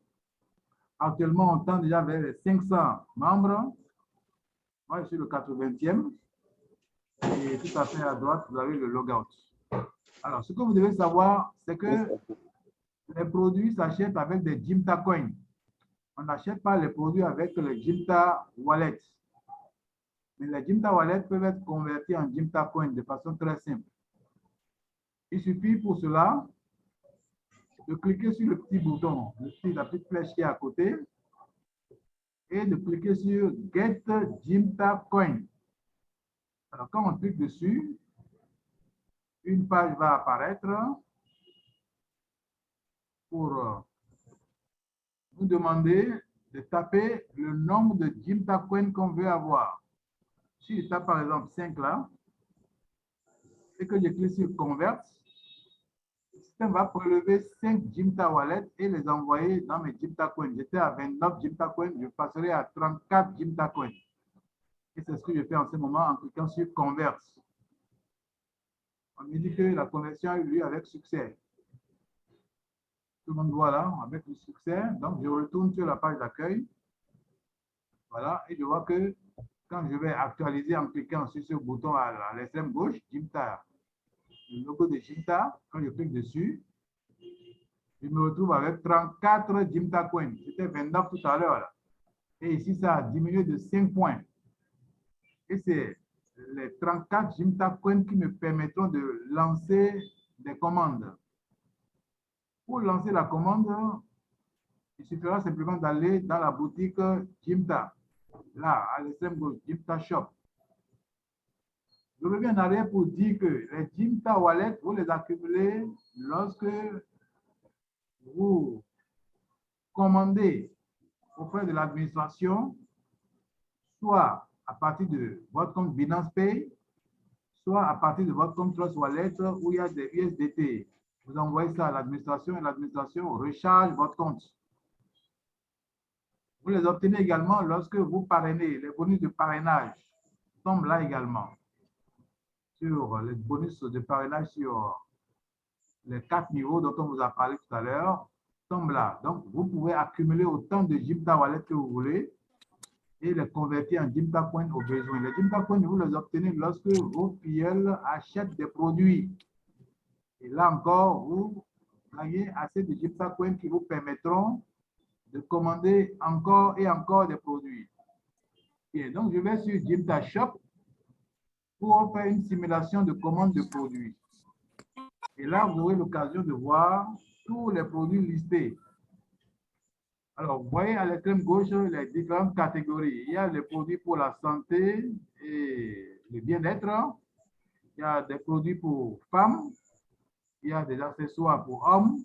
Actuellement, on tend déjà vers les 500 membres. Moi, je suis le 80e. Et tout à fait à droite, vous avez le logout. Alors, ce que vous devez savoir, c'est que les produits s'achètent avec des Jimta Coins. On n'achète pas les produits avec le Jimta Wallet. Mais les Jimta Wallet peuvent être convertis en Jimta Coin de façon très simple. Il suffit pour cela de cliquer sur le petit bouton, la petite flèche qui est à côté, et de cliquer sur Get Jimta Coin. Alors, quand on clique dessus, une page va apparaître pour nous demander de taper le nombre de Jimta Coin qu'on veut avoir. Si je tape par exemple 5 là, et que je clique sur Convert, le système va prélever 5 Jimta Wallet et les envoyer dans mes Jimta Coins. J'étais à 29 Jimta Coins, je passerai à 34 Jimta Coins. Et c'est ce que je fais en ce moment en cliquant sur Convert. On me dit que la conversion a eu lieu avec succès. Tout le monde voit là, avec le succès. Donc, je retourne sur la page d'accueil. Voilà, et je vois que quand je vais actualiser en cliquant sur ce bouton à l'extrême gauche, Jimta, le logo de Jimta, quand je clique dessus, je me retrouve avec 34 Jimta Coins. C'était 29 tout à l'heure. Et ici, ça a diminué de 5 points. Et c'est les 34 Jimta Coins qui me permettront de lancer des commandes. Pour lancer la commande, il suffira simplement d'aller dans la boutique Jimta. Là, à l'extrême gauche, Jimta Shop. Je reviens en arrière pour dire que les Jimta Wallet, vous les accumulez lorsque vous commandez auprès de l'administration, soit à partir de votre compte Binance Pay, soit à partir de votre compte Trust Wallet où il y a des USDT. Vous envoyez ça à l'administration et l'administration recharge votre compte. Vous les obtenez également lorsque vous parrainez. Les bonus de parrainage tombent là également. Sur les bonus de parrainage sur les 4 niveaux dont on vous a parlé tout à l'heure, tombent là. Donc, vous pouvez accumuler autant de Jimta Wallet que vous voulez et les convertir en Jimta Coin au besoin. Les Jimta Coin, vous les obtenez lorsque vos filleuls achètent des produits. Et là encore, vous gagnez assez de Jimta Coin qui vous permettront de commander encore et encore des produits. Et donc, je vais sur Jimta Shop pour faire une simulation de commande de produits. Et là, vous aurez l'occasion de voir tous les produits listés. Alors, vous voyez à l'extrême gauche les différentes catégories. Il y a les produits pour la santé et le bien-être. Il y a des produits pour femmes. Il y a des accessoires pour hommes.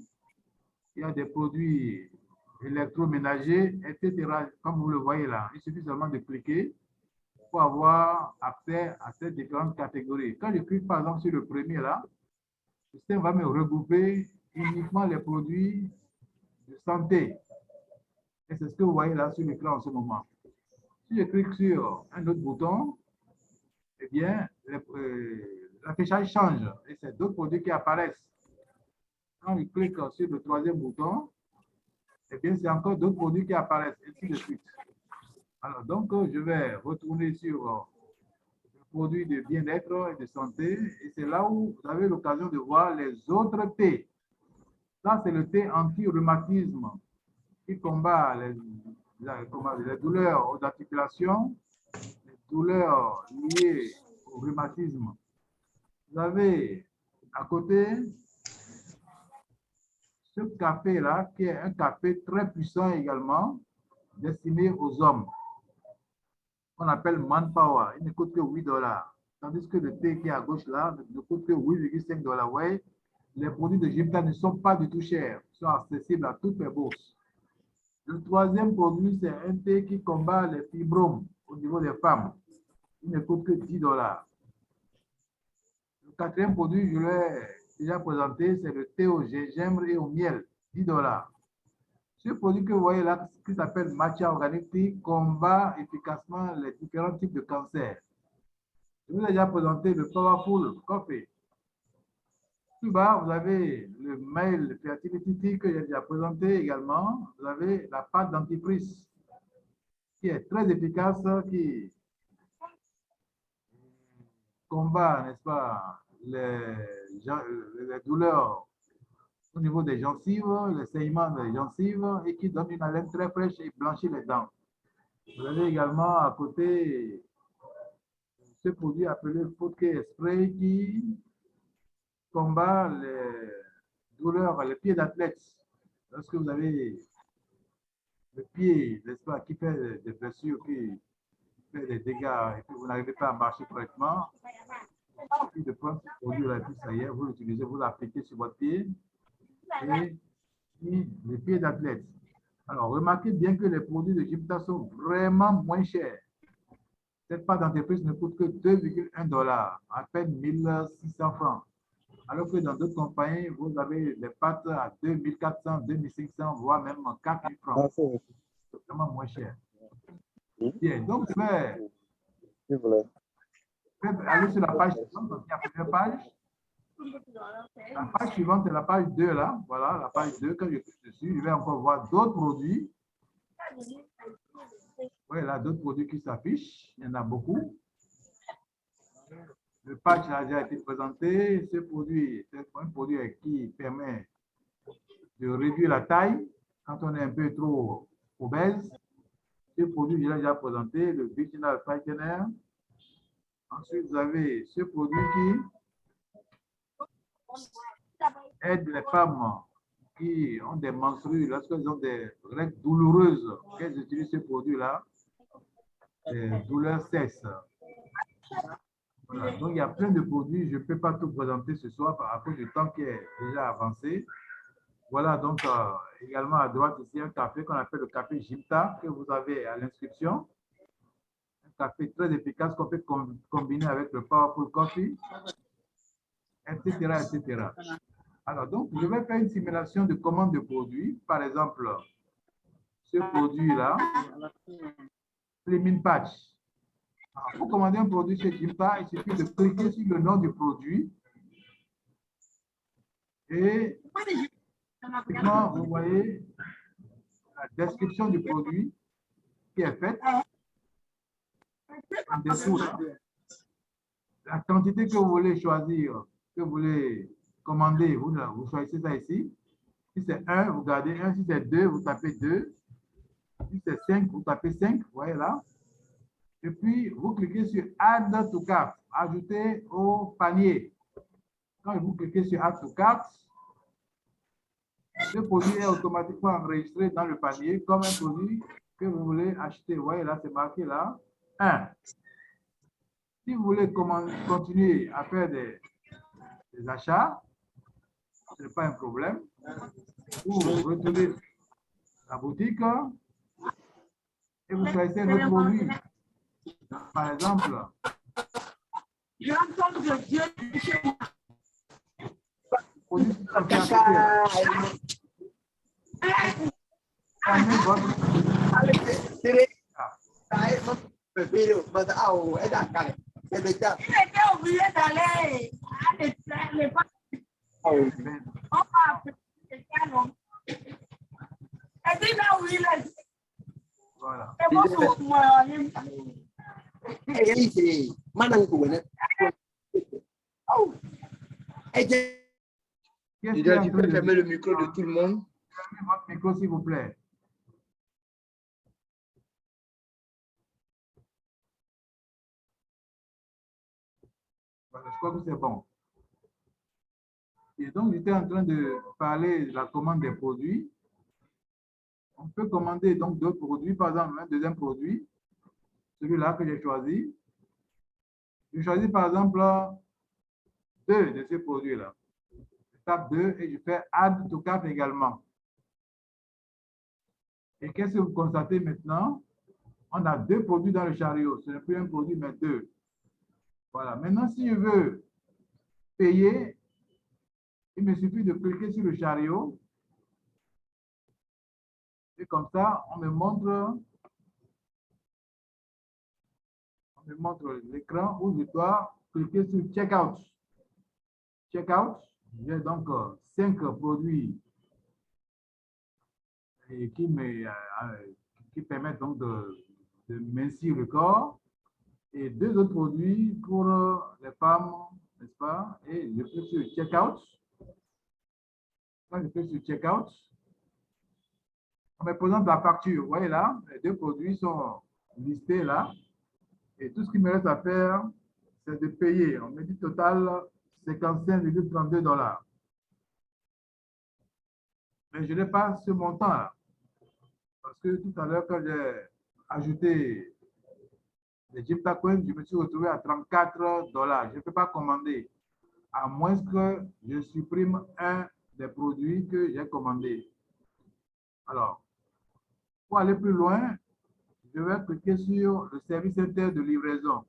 Il y a des produits électroménagers, etc. Comme vous le voyez là, il suffit seulement de cliquer pour avoir accès à ces différentes catégories. Quand je clique par exemple sur le premier là, le système va me regrouper uniquement les produits de santé. Et c'est ce que vous voyez là sur l'écran en ce moment. Si je clique sur un autre bouton, eh bien, l'affichage change et c'est d'autres produits qui apparaissent. Quand je clique sur le troisième bouton, eh bien, c'est encore d'autres produits qui apparaissent, ainsi de suite. Alors, donc, je vais retourner sur le produit de bien-être et de santé, et c'est là où vous avez l'occasion de voir les autres thés. Ça, c'est le thé anti-rhumatisme qui combat les douleurs aux articulations, les douleurs liées au rhumatisme. Vous avez à côté ce café-là, qui est un café très puissant également, destiné aux hommes, qu'on appelle Manpower. Il ne coûte que $8. Tandis que le thé qui est à gauche là ne coûte que $8,5. Ouais, les produits de Jimta ne sont pas du tout chers, ils sont accessibles à toutes les bourses. Le troisième produit, c'est un thé qui combat les fibromes au niveau des femmes. Il ne coûte que $10. Le quatrième produit, je l'ai déjà présenté, c'est le thé au gingembre et au miel, $10. Ce produit que vous voyez là, qui s'appelle Matcha Organic Tea, combat efficacement les différents types de cancers. Je vous ai déjà présenté le Powerful Coffee. Tout bas, vous avez le mail fertility que j'ai déjà présenté également. Vous avez la pâte dentifrice qui est très efficace, qui combat, n'est-ce pas, les douleurs au niveau des gencives, les saignements des gencives et qui donne une haleine très fraîche et blanchit les dents. Vous avez également à côté ce produit appelé Foot Care Spray qui combat les douleurs, les pieds d'athlète. Lorsque vous avez le pied, n'est-ce pas, qui fait des blessures, qui fait des dégâts et que vous n'arrivez pas à marcher correctement, il suffit de prendre ce produit-là, puis ça y est, vous l'utilisez, vous l'appliquez sur votre pied et les pieds d'athlète. Alors, remarquez bien que les produits de Jimta sont vraiment moins chers. Cette pâte d'entreprise ne coûte que 2,1 $, à peine 1600 francs. Alors que dans d'autres compagnies, vous avez des pâtes à 2400, 2500, voire même 4000 francs. C'est vraiment moins cher. Bien, donc je vais aller sur la page suivante, donc il y a plusieurs pages. La page suivante est la page 2 là. Voilà, la page 2, quand je clique dessus, je vais encore voir d'autres produits. Oui, là, d'autres produits qui s'affichent. Il y en a beaucoup. Le patch a déjà été présenté. Ce produit, c'est un produit qui permet de réduire la taille quand on est un peu trop obèse. Ce produit, je l'ai déjà présenté, le Viginal Partenaire. Ensuite, vous avez ce produit qui aide les femmes qui ont des menstrues, lorsqu'elles ont des règles douloureuses, qu'elles utilisent ce produit-là, les douleurs cessent. Voilà. Donc, il y a plein de produits. Je ne peux pas tout présenter ce soir à cause du temps qui est déjà avancé. Voilà, donc également à droite ici, un café qu'on appelle le café Jimta que vous avez à l'inscription. Un café très efficace qu'on peut combiner avec le Powerful Coffee, etc., etc. Alors, donc, je vais faire une simulation de commande de produits. Par exemple, ce produit-là, Slimming Patch. Alors, pour commander un produit chez Jimta, il suffit de cliquer sur le nom du produit. Et vous voyez la description du produit qui est faite en dessous. La quantité que vous voulez choisir, que vous voulez commander, vous choisissez ça ici. Si c'est 1, vous gardez 1. Si c'est 2, vous tapez 2. Si c'est 5, vous tapez 5. Vous voyez là. Et puis, vous cliquez sur Add to Cart, ajouter au panier. Quand vous cliquez sur Add to Cart, le produit est automatiquement enregistré dans le panier comme un produit que vous voulez acheter. Vous voyez là, c'est marqué là, 1. Si vous voulez continuer à faire des achats, ce n'est pas un problème. Vous retournez la boutique et vous choisissez un autre produit. Par exemple, voilà. Tu peux fermer le micro de tout le monde. Fermez votre micro, s'il vous plaît. Voilà, je crois que c'est bon. Et donc, j'étais en train de parler de la commande des produits. On peut commander donc d'autres produits, par exemple un deuxième produit, celui-là que j'ai choisi. Je choisis par exemple 2 de ces produits-là. Je tape 2 et je fais Add to Cart également. Et qu'est-ce que vous constatez maintenant? On a 2 produits dans le chariot. Ce n'est plus un produit, mais 2. Voilà. Maintenant, si je veux payer, il me suffit de cliquer sur le chariot. Et comme ça, on me montre l'écran où je dois cliquer sur Checkout. Checkout. J'ai donc 5 produits et qui permettent donc de mincir le corps et 2 autres produits pour les femmes, n'est-ce pas? Et je clique sur Checkout. Quand je clique sur Checkout, on me présente la facture. Vous voyez là, les 2 produits sont listés là. Et tout ce qui me reste à faire, c'est de payer. On me dit total 55,32 $. Mais je n'ai pas ce montant-là. Parce que tout à l'heure, quand j'ai ajouté les Jimta Coins, je me suis retrouvé à 34 $. Je ne peux pas commander, à moins que je supprime un des produits que j'ai commandé. Alors, pour aller plus loin, je vais cliquer sur le service inter de livraison.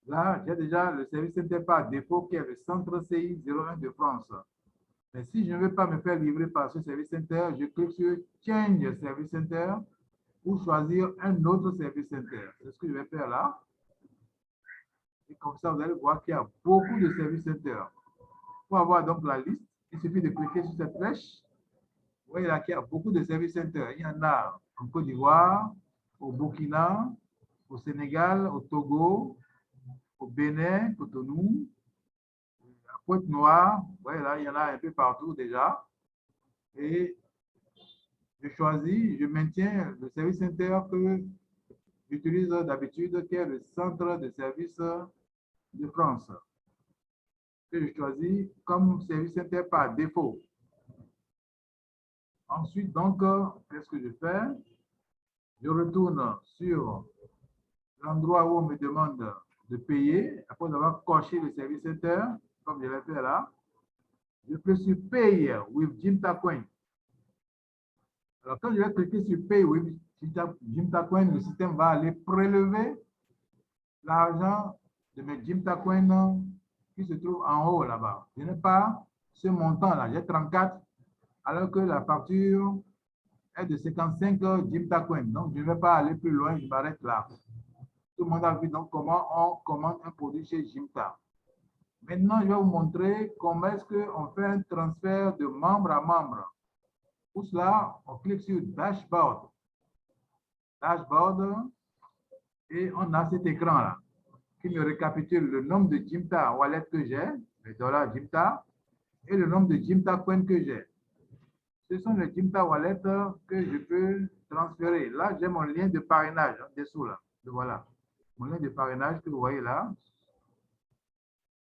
Là, j'ai déjà le service inter par défaut qui est le centre CI 01 de France. Mais si je ne veux pas me faire livrer par ce service inter, je clique sur Change Service Inter pour choisir un autre service inter. C'est ce que je vais faire là. Et comme ça, vous allez voir qu'il y a beaucoup de services inter. Pour avoir donc la liste, il suffit de cliquer sur cette flèche. Vous voyez là qu'il y a beaucoup de services inter. Il y en a en Côte d'Ivoire, au Burkina, au Sénégal, au Togo, au Bénin, Cotonou, à Pointe-Noire. Vous voyez là, il y en a un peu partout déjà. Et je choisis, je maintiens le service inter que j'utilise d'habitude, qui est le centre de service de France, que je choisis comme service inter par défaut. Ensuite, donc, qu'est-ce que je fais? Je retourne sur l'endroit où on me demande de payer, après avoir coché le service inter, comme je l'ai fait là. Je peux sur Pay with Jimta Coin. Alors, quand je vais cliquer sur Pay with Jimta Coin, le système va aller prélever l'argent de mes Jimta Coin qui se trouve en haut là-bas. Je n'ai pas ce montant-là, j'ai 34, alors que la facture est de 55 Jimta Coin. Donc, je ne vais pas aller plus loin, je m'arrête là. Tout le monde a vu donc comment on commande un produit chez Jimta. Maintenant, je vais vous montrer comment est-ce qu'on fait un transfert de membre à membre. Pour cela, on clique sur Dashboard. Dashboard, et on a cet écran-là qui me récapitule le nombre de Jimta Wallet que j'ai, les dollars Jimta, et le nombre de Jimta Coin que j'ai. Ce sont les Jimta Wallet que je peux transférer. Là, j'ai mon lien de parrainage en dessous là. Voilà, mon lien de parrainage que vous voyez là.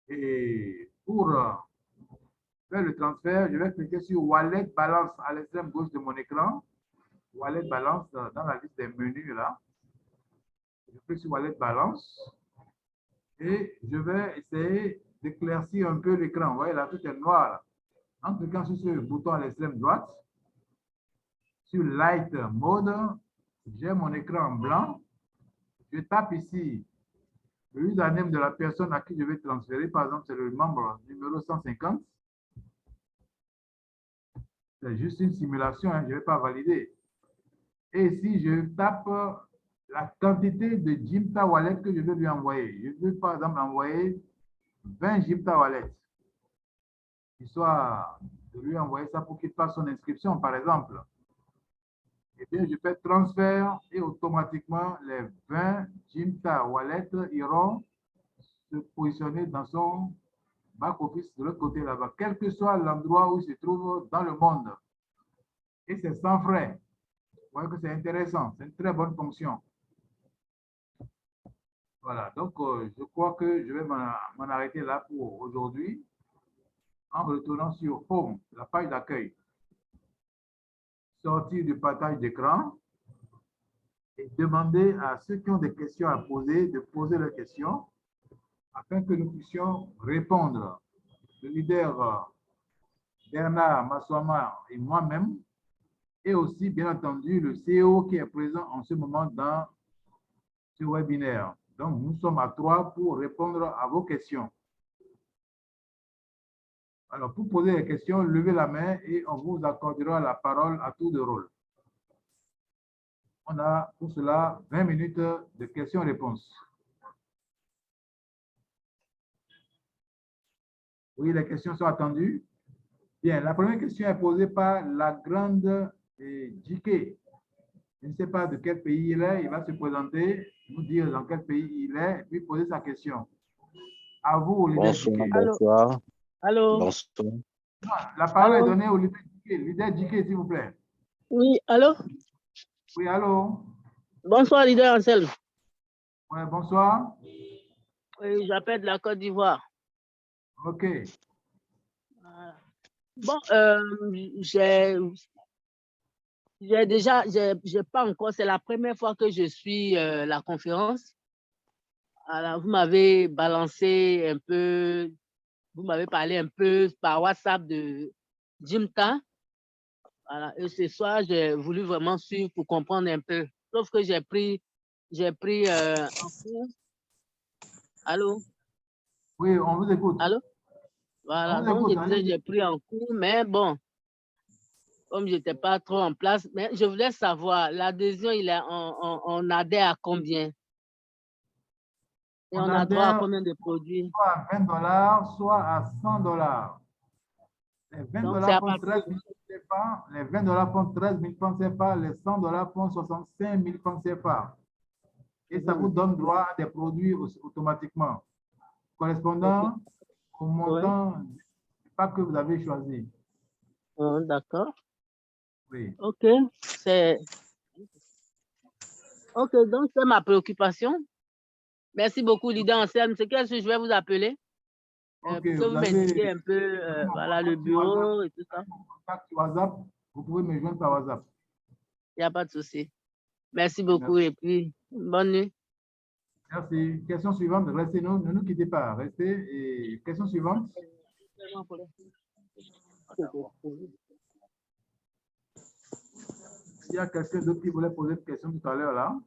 Et pour faire le transfert, je vais cliquer sur Wallet Balance à l'extrême gauche de mon écran. Wallet Balance dans la liste des menus là. Je clique sur Wallet Balance et je vais essayer d'éclaircir un peu l'écran. Vous voyez là, tout est noir là. En cliquant sur ce bouton à l'extrême droite, sur Light Mode, j'ai mon écran en blanc. Je tape ici le username de la personne à qui je vais transférer. Par exemple, c'est le membre numéro 150. C'est juste une simulation, hein, je ne vais pas valider. Et si je tape la quantité de Jimta Wallet que je veux lui envoyer, je veux par exemple envoyer 20 Jimta Wallet, histoire de lui envoyer ça pour qu'il fasse son inscription, par exemple. Eh bien, je fais transfert et automatiquement, les 20 Jimta Wallet iront se positionner dans son back-office de l'autre côté là-bas, quel que soit l'endroit où il se trouve dans le monde. Et c'est sans frais. Vous voyez que c'est intéressant, c'est une très bonne fonction. Voilà, donc je crois que je vais m'en arrêter là pour aujourd'hui en retournant sur Home, la page d'accueil. Sortir du partage d'écran et demander à ceux qui ont des questions à poser de poser leurs questions afin que nous puissions répondre. Le leader Bernard Massoama et moi-même, et aussi, bien entendu, le CEO qui est présent en ce moment dans ce webinaire. Donc, nous sommes à 3 pour répondre à vos questions. Alors, pour poser les questions, levez la main et on vous accordera la parole à tour de rôle. On a pour cela 20 minutes de questions-réponses. Oui, les questions sont attendues. Bien, la première question est posée par la grande JK. Je ne sais pas de quel pays il est. Il va se présenter, nous dire dans quel pays il est, puis poser sa question. À vous, leader Bonsoir, JK. bonsoir. Allô? Bonsoir. La parole est Allô? donnée au leader JK. Leader JK, s'il vous plaît. Oui, allô? Oui, allô? Bonsoir, leader Anselme. Oui, bonsoir. Oui, j'appelle de la Côte d'Ivoire. OK. Voilà. Bon, j'ai pas encore, c'est la première fois que je suis la conférence. Alors, vous m'avez balancé un peu, vous m'avez parlé un peu par WhatsApp de Jimta. Voilà. Et ce soir, j'ai voulu vraiment suivre pour comprendre un peu. Sauf que j'ai pris en cours. Allô? Oui, on vous écoute. Allô? Voilà, On vous donc je écoute. disais, j'ai pris en cours, mais bon, comme je n'étais pas trop en place, mais je voulais savoir, l'adhésion, on adhère à combien? Et On on a droit à adhère combien de produits? soit à 20 $, soit à 100 $. Les 20 Donc, c'est dollars à font partir 13 000 CFA, les 20 $ font 13 000 francs CFA, les 100 $ font 65 000 francs CFA. Et ça vous donne droit à des produits automatiquement, correspondant au montant du pack que vous avez choisi. D'accord. Oui. OK. OK, donc c'est ma préoccupation. Merci beaucoup, leader Anselme. C'est qu'est-ce que je vais vous appeler? OK, Pour que vous m'indiquiez un peu voilà, le bureau et tout ça. Contact sur WhatsApp, vous pouvez me joindre par WhatsApp. Il n'y a pas de souci. Merci beaucoup et puis bonne nuit. Merci. Question suivante, restez, ne nous quittez pas, restez. Et question suivante. Il y a quelqu'un d'autre qui voulait poser une question tout à l'heure là.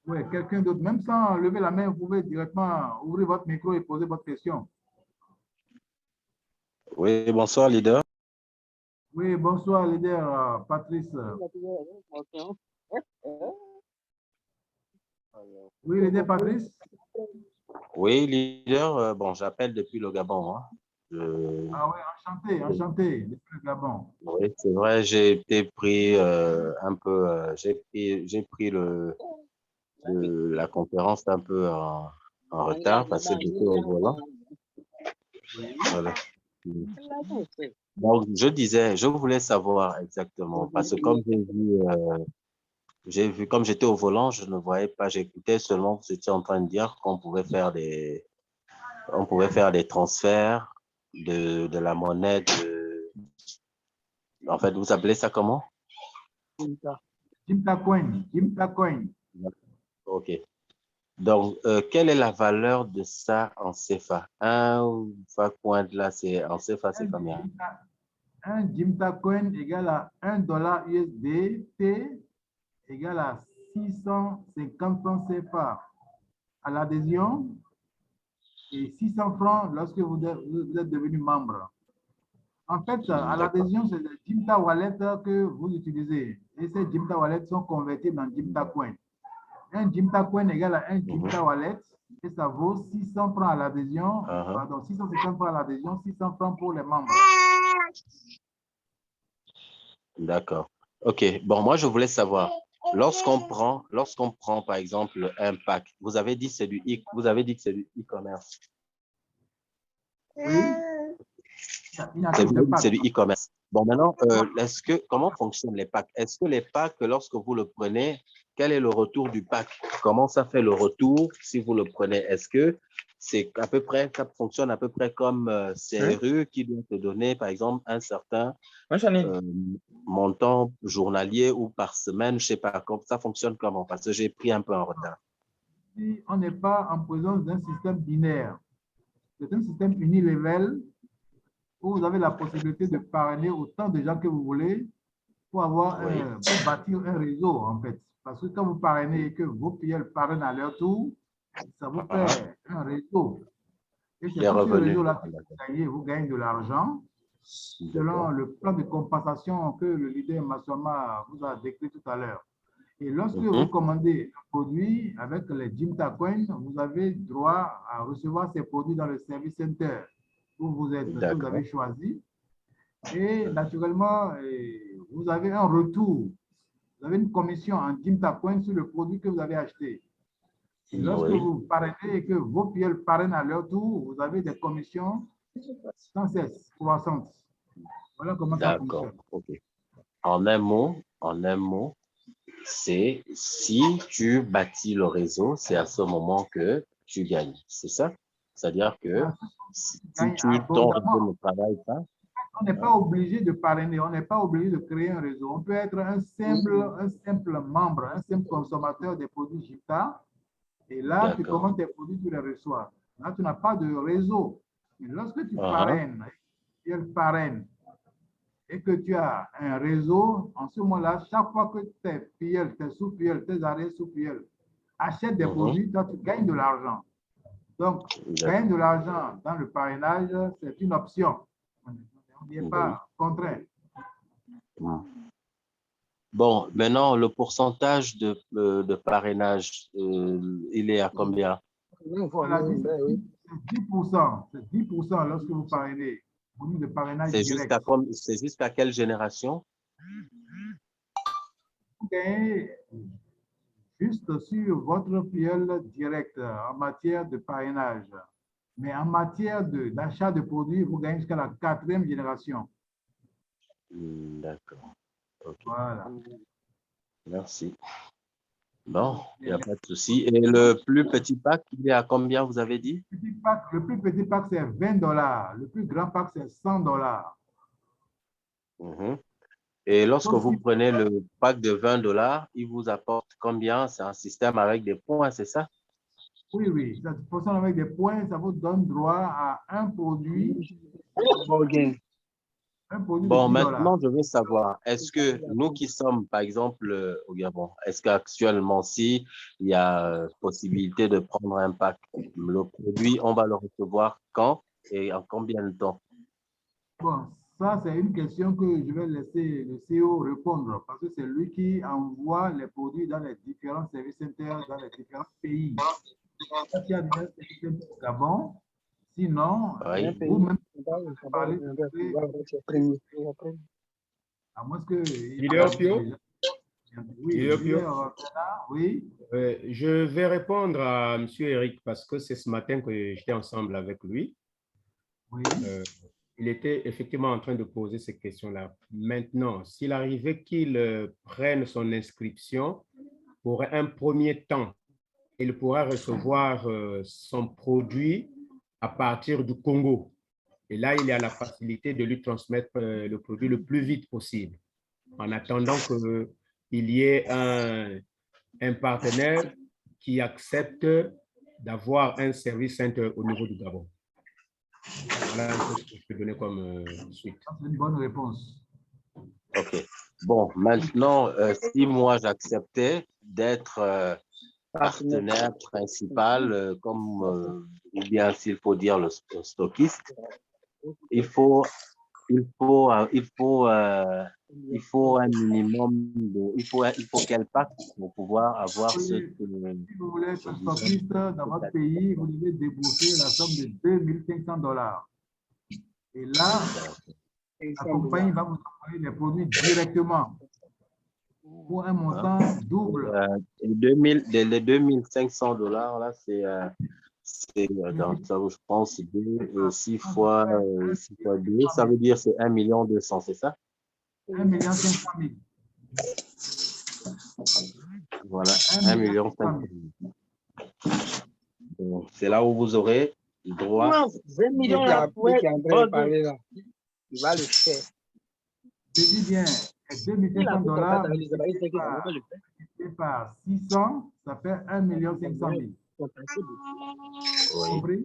Oui, quelqu'un d'autre. Même sans lever la main, vous pouvez directement ouvrir votre micro et poser votre question. Oui, bonsoir, leader. Oui, bonsoir, leader Patrice. Oui, leader Patrice. Oui, leader. Bon, j'appelle depuis le Gabon. Hein. Ah oui, enchanté, depuis le Gabon. Oui, c'est vrai, j'ai été pris un peu, j'ai pris la conférence un peu en retard parce que j'étais au volant. Voilà. Donc, je voulais savoir exactement, parce que comme comme j'étais au volant, je ne voyais pas, j'écoutais seulement, vous étiez en train de dire qu'on pouvait faire des transferts de la monnaie en fait, vous appelez ça comment? Jimta Coin. OK. Donc, quelle est la valeur de ça en CFA? Un coin de là, c'est en CFA, c'est combien? Un Jimta Coin égale à 1 $ USDT égale à 650 francs CFA à l'adhésion et 600 francs lorsque vous êtes devenu membre. En fait, à l'adhésion, c'est le Jimta Wallet que vous utilisez. Et ces Jimta Wallets sont convertis dans Jimta Coin. Un Jimta Coin égale à un Jimta Wallet et ça vaut 600 francs à l'adhésion, pardon, 650 francs à l'adhésion, 600 francs pour les membres. D'accord. OK. Bon, moi, je voulais savoir, lorsqu'on prend, par exemple, un pack, vous avez dit que c'est du e-commerce. Oui. C'est du e-commerce. Bon, maintenant, comment fonctionnent les packs? Est-ce que les packs, lorsque vous le prenez, quel est le retour du pack? Comment ça fait le retour si vous le prenez? Est-ce que c'est à peu près, ça fonctionne à peu près comme CRU qui doit te donner, par exemple, un certain montant journalier ou par semaine, je ne sais pas, ça fonctionne comment? Parce que j'ai pris un peu en retard. Si on n'est pas en présence d'un système binaire, c'est un système unilevel où vous avez la possibilité de parrainer autant de gens que vous voulez pour bâtir un réseau, en fait. Parce que quand vous parrainez et que vos clients parrainent à leur tour, ça vous fait un réseau. Et c'est sur ce réseau-là que vous gagnez de l'argent selon le plan de compensation que le leader Massoma vous a décrit tout à l'heure. Et lorsque vous commandez un produit avec les Jimta Coins, vous avez droit à recevoir ces produits dans le service center où vous avez choisi. Et naturellement, vous avez un retour. Vous avez une commission en Jimta Coins sur le produit que vous avez acheté. Et lorsque vous parrainez et que vos PL parrainent à leur tour, vous avez des commissions sans cesse, croissantes. Voilà comment ça fonctionne. Ok. En un mot, c'est si tu bâtis le réseau, c'est à ce moment que tu gagnes. C'est ça? C'est-à-dire que si ton réseau ne travaille pas, on n'est pas obligé de parrainer, on n'est pas obligé de créer un réseau. On peut être un simple membre, un simple consommateur des produits Jimta. Et là, tu commandes tes produits, tu les reçois. Là, tu n'as pas de réseau. Mais lorsque tu parraines, et que tu as un réseau, en ce moment-là, chaque fois que tes PL, tes sous-PL, tes arrêts sous-PL achètent des produits, toi, tu gagnes de l'argent. Donc, gagner de l'argent dans le parrainage, c'est une option. On n'y est pas contraint. Bon, maintenant, le pourcentage de parrainage, il est à combien? Voilà, c'est 10%. C'est 10% lorsque vous parrainez. De parrainage direct. C'est jusqu'à quelle génération? Juste sur votre PL direct en matière de parrainage. Mais en matière d'achat de produits, vous gagnez jusqu'à la 4e génération. D'accord. Okay. Voilà. Merci. Bon, il n'y a pas de souci. Et le plus petit pack, il est à combien, vous avez dit? Le plus petit pack, c'est $20. Le plus grand pack, c'est $100. Et lorsque vous prenez le pack de $20, il vous apporte combien? C'est un système avec des points, c'est ça? Oui, oui. Ça fonctionne avec des points. Ça vous donne droit à un produit. Bon, maintenant, je veux savoir, est-ce que nous qui sommes, par exemple, au Gabon, est-ce qu'actuellement, si il y a possibilité de prendre un pack, le produit, on va le recevoir quand et en combien de temps? Bon, ça, c'est une question que je vais laisser le CEO répondre parce que c'est lui qui envoie les produits dans les différents services centers, dans les différents pays. Il y a des services centers au Gabon. Sinon, vous-même, parlez à moins que... Oui. Je vais répondre à M. Eric parce que c'est ce matin que j'étais ensemble avec lui. Oui. Il était effectivement en train de poser ces questions-là. Maintenant, s'il arrivait qu'il prenne son inscription pour un premier temps, il pourra recevoir son produit à partir du Congo. Et là, il y a la facilité de lui transmettre le produit le plus vite possible, en attendant qu'il y ait un partenaire qui accepte d'avoir un service center au niveau du Gabon. Voilà ce que je peux donner comme suite. C'est une bonne réponse. OK. Bon, maintenant, si moi j'acceptais d'être partenaire principal, comme ou bien s'il faut dire le stockiste, il faut un minimum il faut quel pack pour pouvoir avoir ce. Si vous voulez être stockiste dans votre pays, vous devez débourser la somme de $2500. Et là, la compagnie va vous envoyer les produits directement pour un montant double. Les $2500, là, c'est je pense 6 fois 2, ça veut dire c'est 1,2 million, c'est ça? 1,5 million. Voilà, 1,5 million. C'est là où vous aurez le droit. 20 millions là, il va le faire. Je dis bien, $2500 par 600, ça fait 1,5 million. Compris?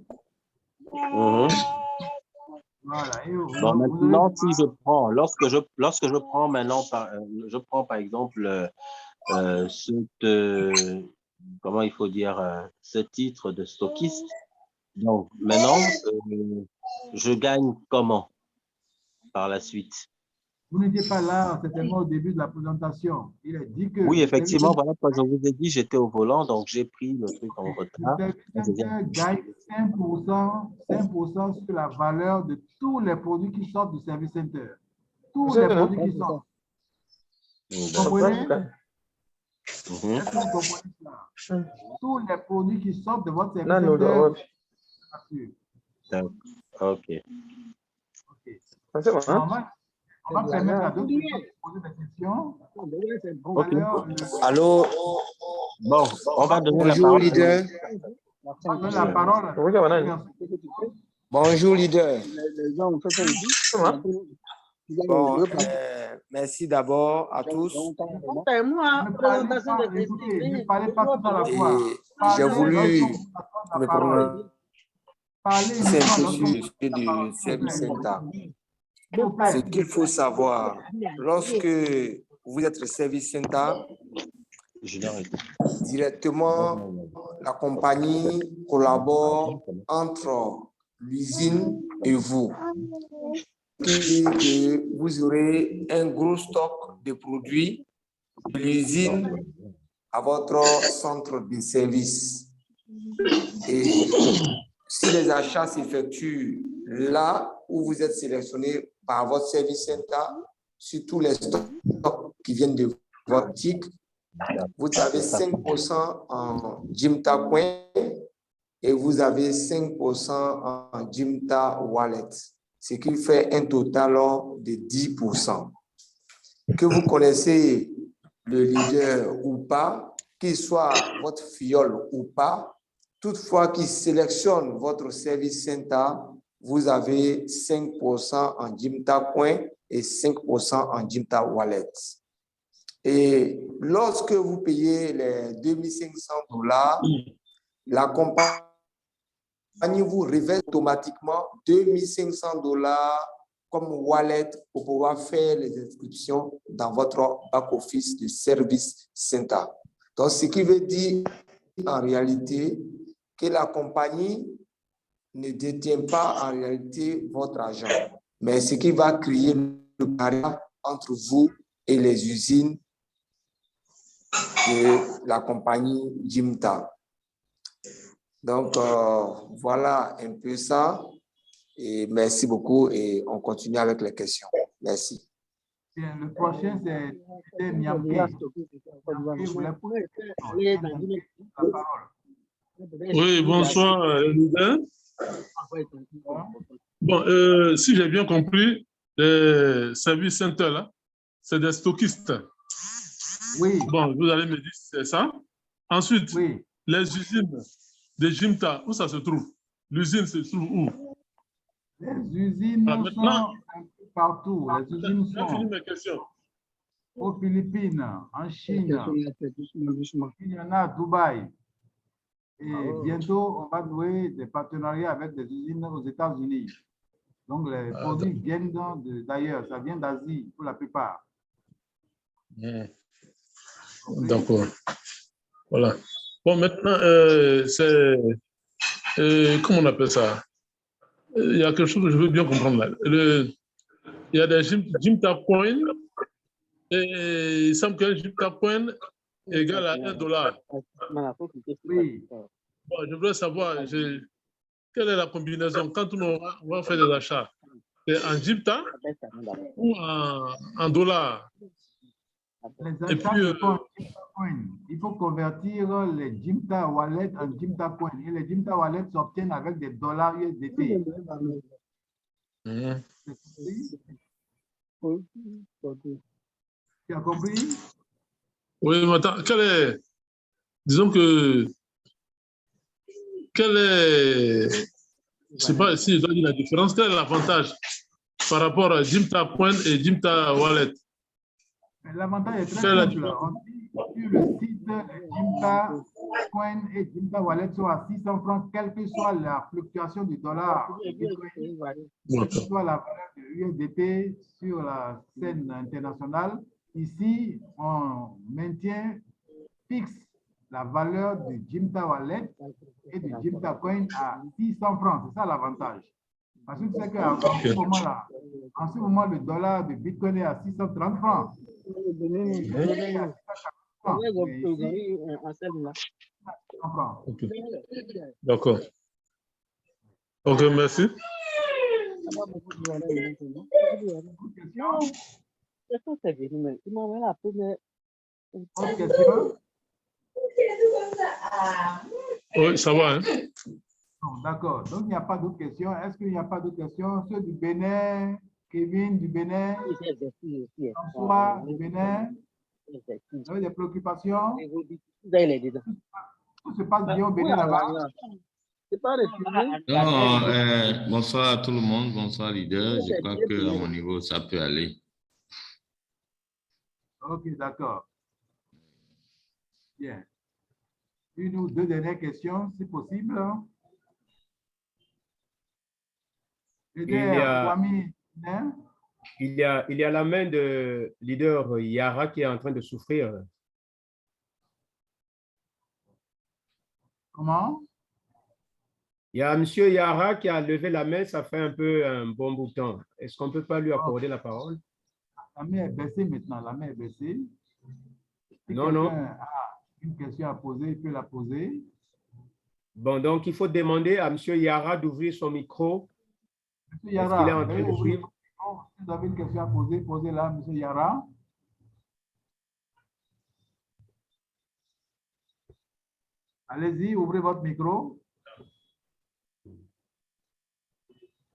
Voilà. Bon, maintenant, si je prends, lorsque je prends maintenant, je prends par exemple comment il faut dire, ce titre de stockiste. Donc, maintenant, je gagne comment par la suite? Vous n'étiez pas là, certainement au début de la présentation. Il a dit que Oui, le effectivement, service voilà, quand je vous ai dit, j'étais au volant, donc j'ai pris le truc en le retard. service center gagne 5% sur la valeur de tous les produits qui sortent du service center. Tous les produits qui sortent. Vous comprenez? Mhm. Est-ce que vous comprenez cela? Tous les produits qui sortent de votre service center. Ok. Normalement, on va permettre à d'autres personnes de poser des questions. Ok. Alors, Allô, Bon, on va donner la bonjour parole. leader. on va donner la parole à Bonjour leader. Bon, merci d'abord à tous. C'est moi, Ne présentation de écoutez, ne parlez pas tout à la Et fois. j'ai voulu La me parole. prononcer Parlez un uniquement peu lorsqu'on sur ce du service center. s'il vous plaît. Ce qu'il faut savoir, lorsque vous êtes service center, directement, la compagnie collabore entre l'usine et vous. Ce qui dit que vous aurez un gros stock de produits de l'usine à votre centre de service. Et si les achats s'effectuent là où vous êtes sélectionné par votre service center, sur tous les stocks qui viennent de votre boutique, vous avez 5% en Jimta Coin et vous avez 5% en Jimta Wallet, ce qui fait un total de 10%. Que vous connaissez le leader ou pas, qu'il soit votre fiole ou pas, toutefois qu'il sélectionne votre service center, vous avez 5% en Jimta Coin et 5% en Jimta Wallet. Et lorsque vous payez les $2,500, la compagnie vous révèle automatiquement $2,500 comme wallet pour pouvoir faire les inscriptions dans votre back-office de service center. Donc, ce qui veut dire en réalité que la compagnie ne détient pas en réalité votre argent, mais ce qui va créer le partenariat entre vous et les usines de la compagnie Jimta. Donc, voilà un peu ça. Et merci beaucoup et on continue avec les questions. Merci. Bien, le prochain, c'est Niamke. Oui, bonsoir, leader. Bon, si j'ai bien compris, les service centers, là, c'est des stockistes. Oui. Bon, vous allez me dire si c'est ça. Ensuite, Oui. les usines de Jimta, où ça se trouve? L'usine se trouve où? Les usines Ah, maintenant, sont un peu partout. Les usines j'ai fini sont mes questions. aux Philippines, en Chine, il y en a à Dubaï. Et bientôt, on va nouer des partenariats avec des usines aux États-Unis. Donc, les produits viennent d'ailleurs, ça vient d'Asie pour la plupart. D'accord. Voilà. Bon, maintenant, comment on appelle ça? Il y a quelque chose que je veux bien comprendre là. Il y a des Jimta Coin et il semble qu'un Jimta Coin égale à $1. Oui. Bon, je voudrais savoir quelle est la combinaison quand on va faire des achats. C'est en Jimta ou en dollars? Les Et achats puis, se font en Jimta Coin. Il faut convertir les Jimta Wallet en Jimta Coin. Et les Jimta Wallet s'obtiennent avec des dollars USDT. Tu as compris? oui, mais attends, disons que, je ne sais pas si je dois dire la différence, quel est l'avantage par rapport à Jimta Coin et Jimta Wallet? L'avantage est très Quelle est la simple. différence? On dit sur le site, Jimta Coin et Jimta Wallet sont à 600 francs, quelle que soit la fluctuation du dollar, quelle que soit la valeur de l'USDT sur la scène internationale. Ici, on maintient fixe la valeur du Jimta Wallet et du Jimta Coin à 600 francs. C'est ça l'avantage. Parce que tu sais qu'en ce moment-là, en ce moment, le dollar de Bitcoin est à 630 francs. Ok. D'accord. Ok, merci. Autre question? Oui, ça va, hein? Non, d'accord. Donc, il n'y a pas d'autres questions. Est-ce qu'il n'y a pas d'autres questions? Ceux du Bénin, Kevin du Bénin, François du Bénin, vous avez des préoccupations? Tout se passe bien au Bénin là-bas? Non, bonsoir à tout le monde, bonsoir leader. Je crois que à mon niveau, ça peut aller. Ok, d'accord. Bien. Une ou deux dernières questions, si possible. Il y a- Kwame, hein? Il y a la main de leader Yara qui est en train de souffrir. Comment? Il y a M. Yara qui a levé la main, ça fait un bon bout de temps. Est-ce qu'on ne peut pas lui accorder la parole? La main est baissée maintenant, la main est baissée. Si Non, non. quelqu'un a une question à poser, il peut la poser. Bon, donc il faut demander à M. Yara d'ouvrir son micro. M. Yara, Est-ce qu'il est en train de ouvrir suivre? votre micro. Si vous avez une question à poser, posez-la, M. Yara. Allez-y, ouvrez votre micro.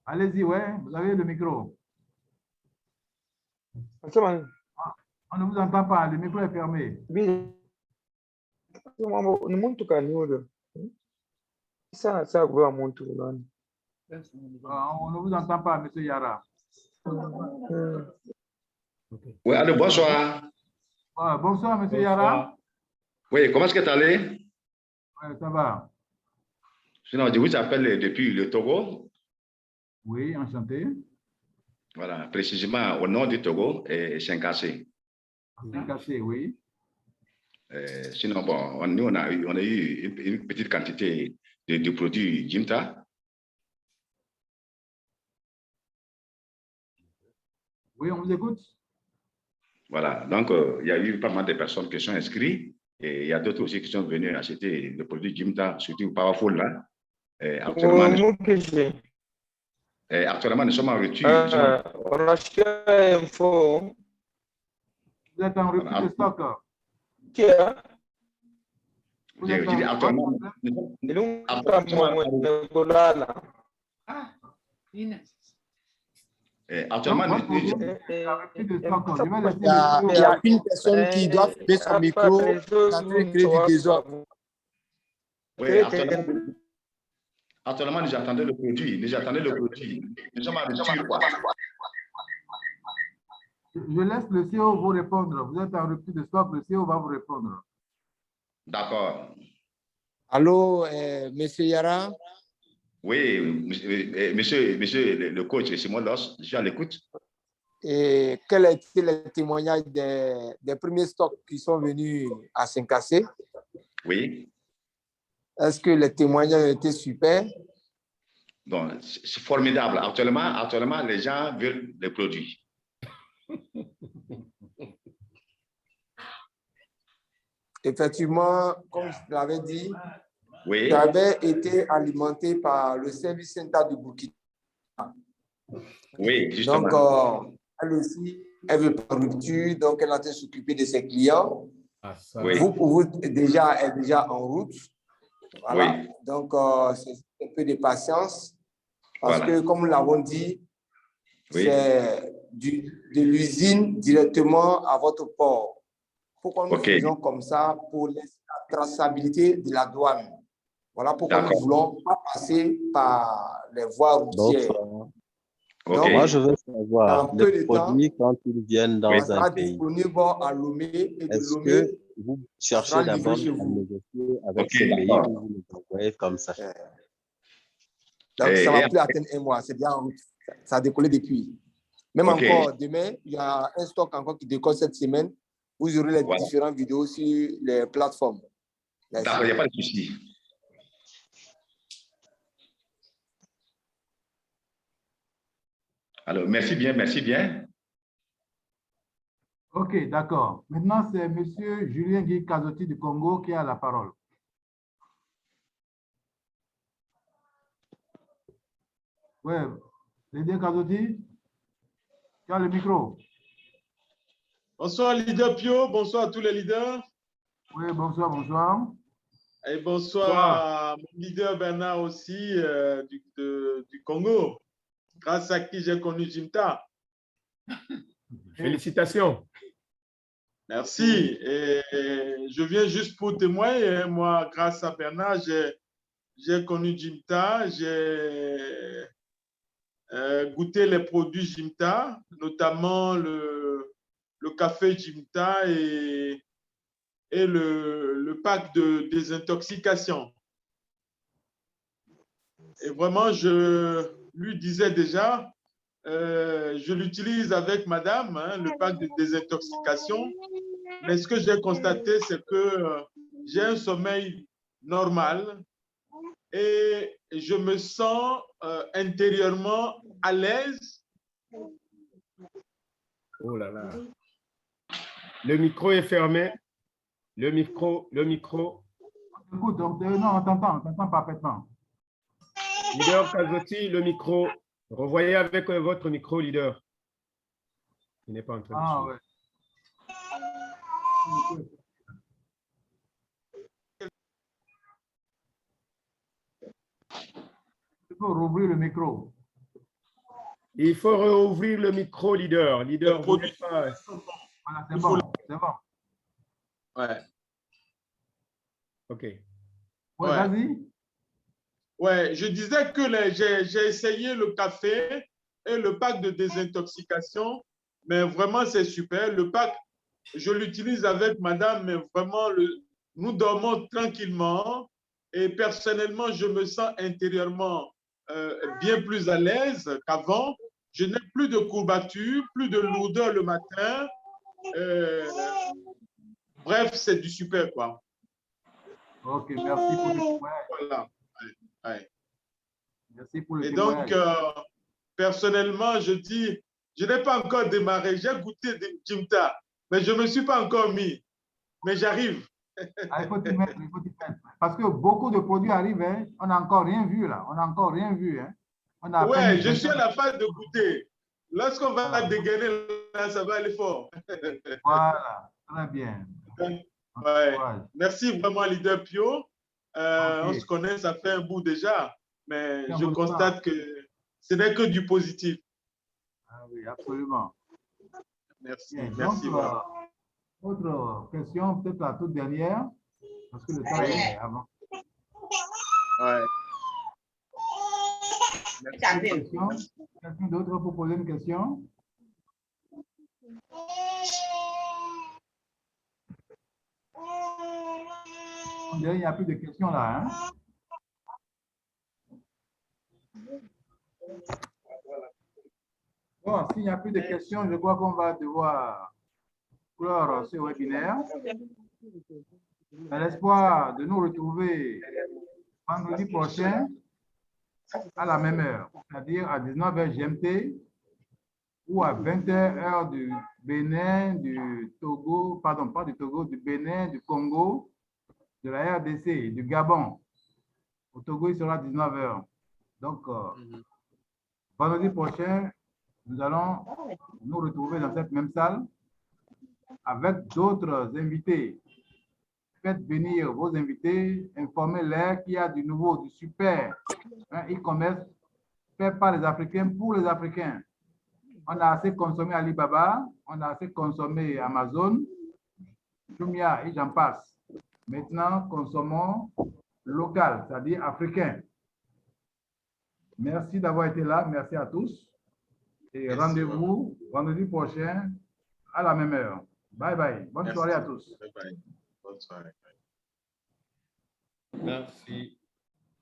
Allez-y, ouais, vous avez le micro. On ne vous entend pas, le micro est fermé. On ne vous entend pas, M. Yara. Oui, allô, bonsoir. Bonsoir, M. Yara. Oui, comment est-ce que tu allé? Ouais, ça va. Sinon, je vous appelle depuis le Togo. Oui, enchanté. Voilà, précisément au nord du Togo, et Saint-Cassé. Saint-Cassé, oui. Sinon, bon, nous, on a eu une petite quantité de produits Jimta. Oui, on vous écoute. Voilà, donc il y a eu pas mal de personnes qui sont inscrites et il y a d'autres aussi qui sont venus acheter le produit Jimta, surtout Powerful là. Actuellement, nous sommes en rupture. On achète info. Vous êtes en rupture de stock. J'ai dit actuellement, il y a une personne qui doit fermer son micro, créer du désordre. Oui, actuellement, nous attendons le produit. Nous sommes en rupture, quoi. Je laisse le CEO vous répondre. Vous êtes en rupture de stock, le CEO va vous répondre. D'accord. Allô, monsieur Yara? Oui, monsieur le coach, c'est moi, je suis à l'écoute. Et quel a été le témoignage des premiers stocks qui sont venus à Saint-Cassé? Oui. Est-ce que les témoignages étaient super? Bon, c'est formidable. Actuellement, les gens veulent les produits. Effectivement, comme je l'avais dit, oui. j'avais été alimenté par le service center du Burkina. Oui, justement. Donc, elle aussi, elle veut pas de rupture, donc elle est en train de s'occuper de ses clients. Oui. Vous est déjà en route. Voilà. Oui. Donc, c'est un peu de patience. Parce Voilà. que, comme nous l'avons dit, oui. c'est de l'usine directement à votre port. Pourquoi nous faisons comme ça? Pour la traçabilité de la douane. Voilà pourquoi nous ne voulons pas passer par les voies routières. Donc, moi, je veux savoir, les produits, quand ils viennent dans un pays, disponible à Lomé et de est-ce Lomé, que vous cherchez d'abord à négocier avec ces pays ou vous les envoyez comme ça? Donc, ça ne va plus atteindre un mois, c'est bien en route. Ça a décollé depuis. Même encore demain, il y a un stock encore qui décolle cette semaine. Vous aurez les différentes vidéos sur les plateformes. D'accord, il n'y a pas de souci. Alors, merci bien, merci bien. OK, d'accord. Maintenant, c'est M. Julien Guy Kazotti du Congo qui a la parole. Oui, leader Kazotti, tu as le micro. Bonsoir, leader Pio. Bonsoir à tous les leaders. Oui, bonsoir, bonsoir. Et bonsoir à mon leader Bernard aussi du Congo, grâce à qui j'ai connu Jimta. Félicitations. Merci. Et je viens juste pour témoigner. Moi, grâce à Bernard, j'ai connu Jimta. J'ai goûté les produits Jimta, notamment le café Jimta et le pack de désintoxication. Et vraiment, je lui disais déjà, je l'utilise avec madame, hein, le pack de désintoxication. Mais ce que j'ai constaté, c'est que j'ai un sommeil normal et je me sens intérieurement à l'aise. Oh là là. Le micro est fermé. Le micro. Écoute, non, on t'entend parfaitement. Leader Kazotti, le micro. Revoyez avec votre micro, leader. Il n'est pas en train de suivre. Ouais. Il faut rouvrir le micro. Il faut rouvrir le micro, leader. Leader, vous n'êtes pas... Voilà, c'est bon, c'est bon. Ouais. OK. Ouais, vas-y. Ouais, je disais que j'ai essayé le café et le pack de désintoxication, mais vraiment, c'est super. Le pack, je l'utilise avec madame, mais vraiment, nous dormons tranquillement et personnellement, je me sens intérieurement bien plus à l'aise qu'avant. Je n'ai plus de courbatures, plus de lourdeur le matin. Bref, c'est du super, quoi. OK, merci pour le témoignage. Voilà. Ouais. Merci pour le Et témoignage. donc, personnellement, je dis, je n'ai pas encore démarré. J'ai goûté des Jimta, mais je ne me suis pas encore mis. Mais j'arrive. Ah, il faut t'y mettre, il faut t'y mettre. Parce que beaucoup de produits arrivent, hein. On n'a encore rien vu là. On n'a encore rien vu. Hein. Ouais, je suis à la phase de goûter. Lorsqu'on va Voilà. dégainer, là, ça va aller fort. Voilà, très bien. Ouais. Merci vraiment, leader Pio. On se connaît, ça fait un bout déjà, mais je constate que ce n'est que du positif. Ah oui, absolument. Merci, Bien, merci. donc, autre question, peut-être la toute dernière, parce que le temps est avant. Ouais. Quelqu'un d'autre pour poser une question? On dirait qu'il n'y a plus de questions là. Hein? Bon, s'il n'y a plus de questions, je crois qu'on va devoir clore ce webinaire. Dans l'espoir de nous retrouver vendredi prochain à la même heure, c'est-à-dire à 19h GMT ou à 20h heure du Bénin, du Togo, pardon, pas du Togo, du Bénin, du Congo, de la RDC, du Gabon. Au Togo, il sera 19h. Donc, vendredi prochain, nous allons nous retrouver dans cette même salle avec d'autres invités. Faites venir vos invités, informez-les qu'il y a du nouveau, du super e-commerce fait par les Africains pour les Africains. On a assez consommé Alibaba, on a assez consommé Amazon, Jumia et j'en passe. Maintenant, consommons local, c'est-à-dire africain. Merci d'avoir été là, merci à tous. Et rendez-vous vendredi prochain à la même heure. Bye bye. Bonne soirée à tous. Bye bye. Bonne soirée. Merci.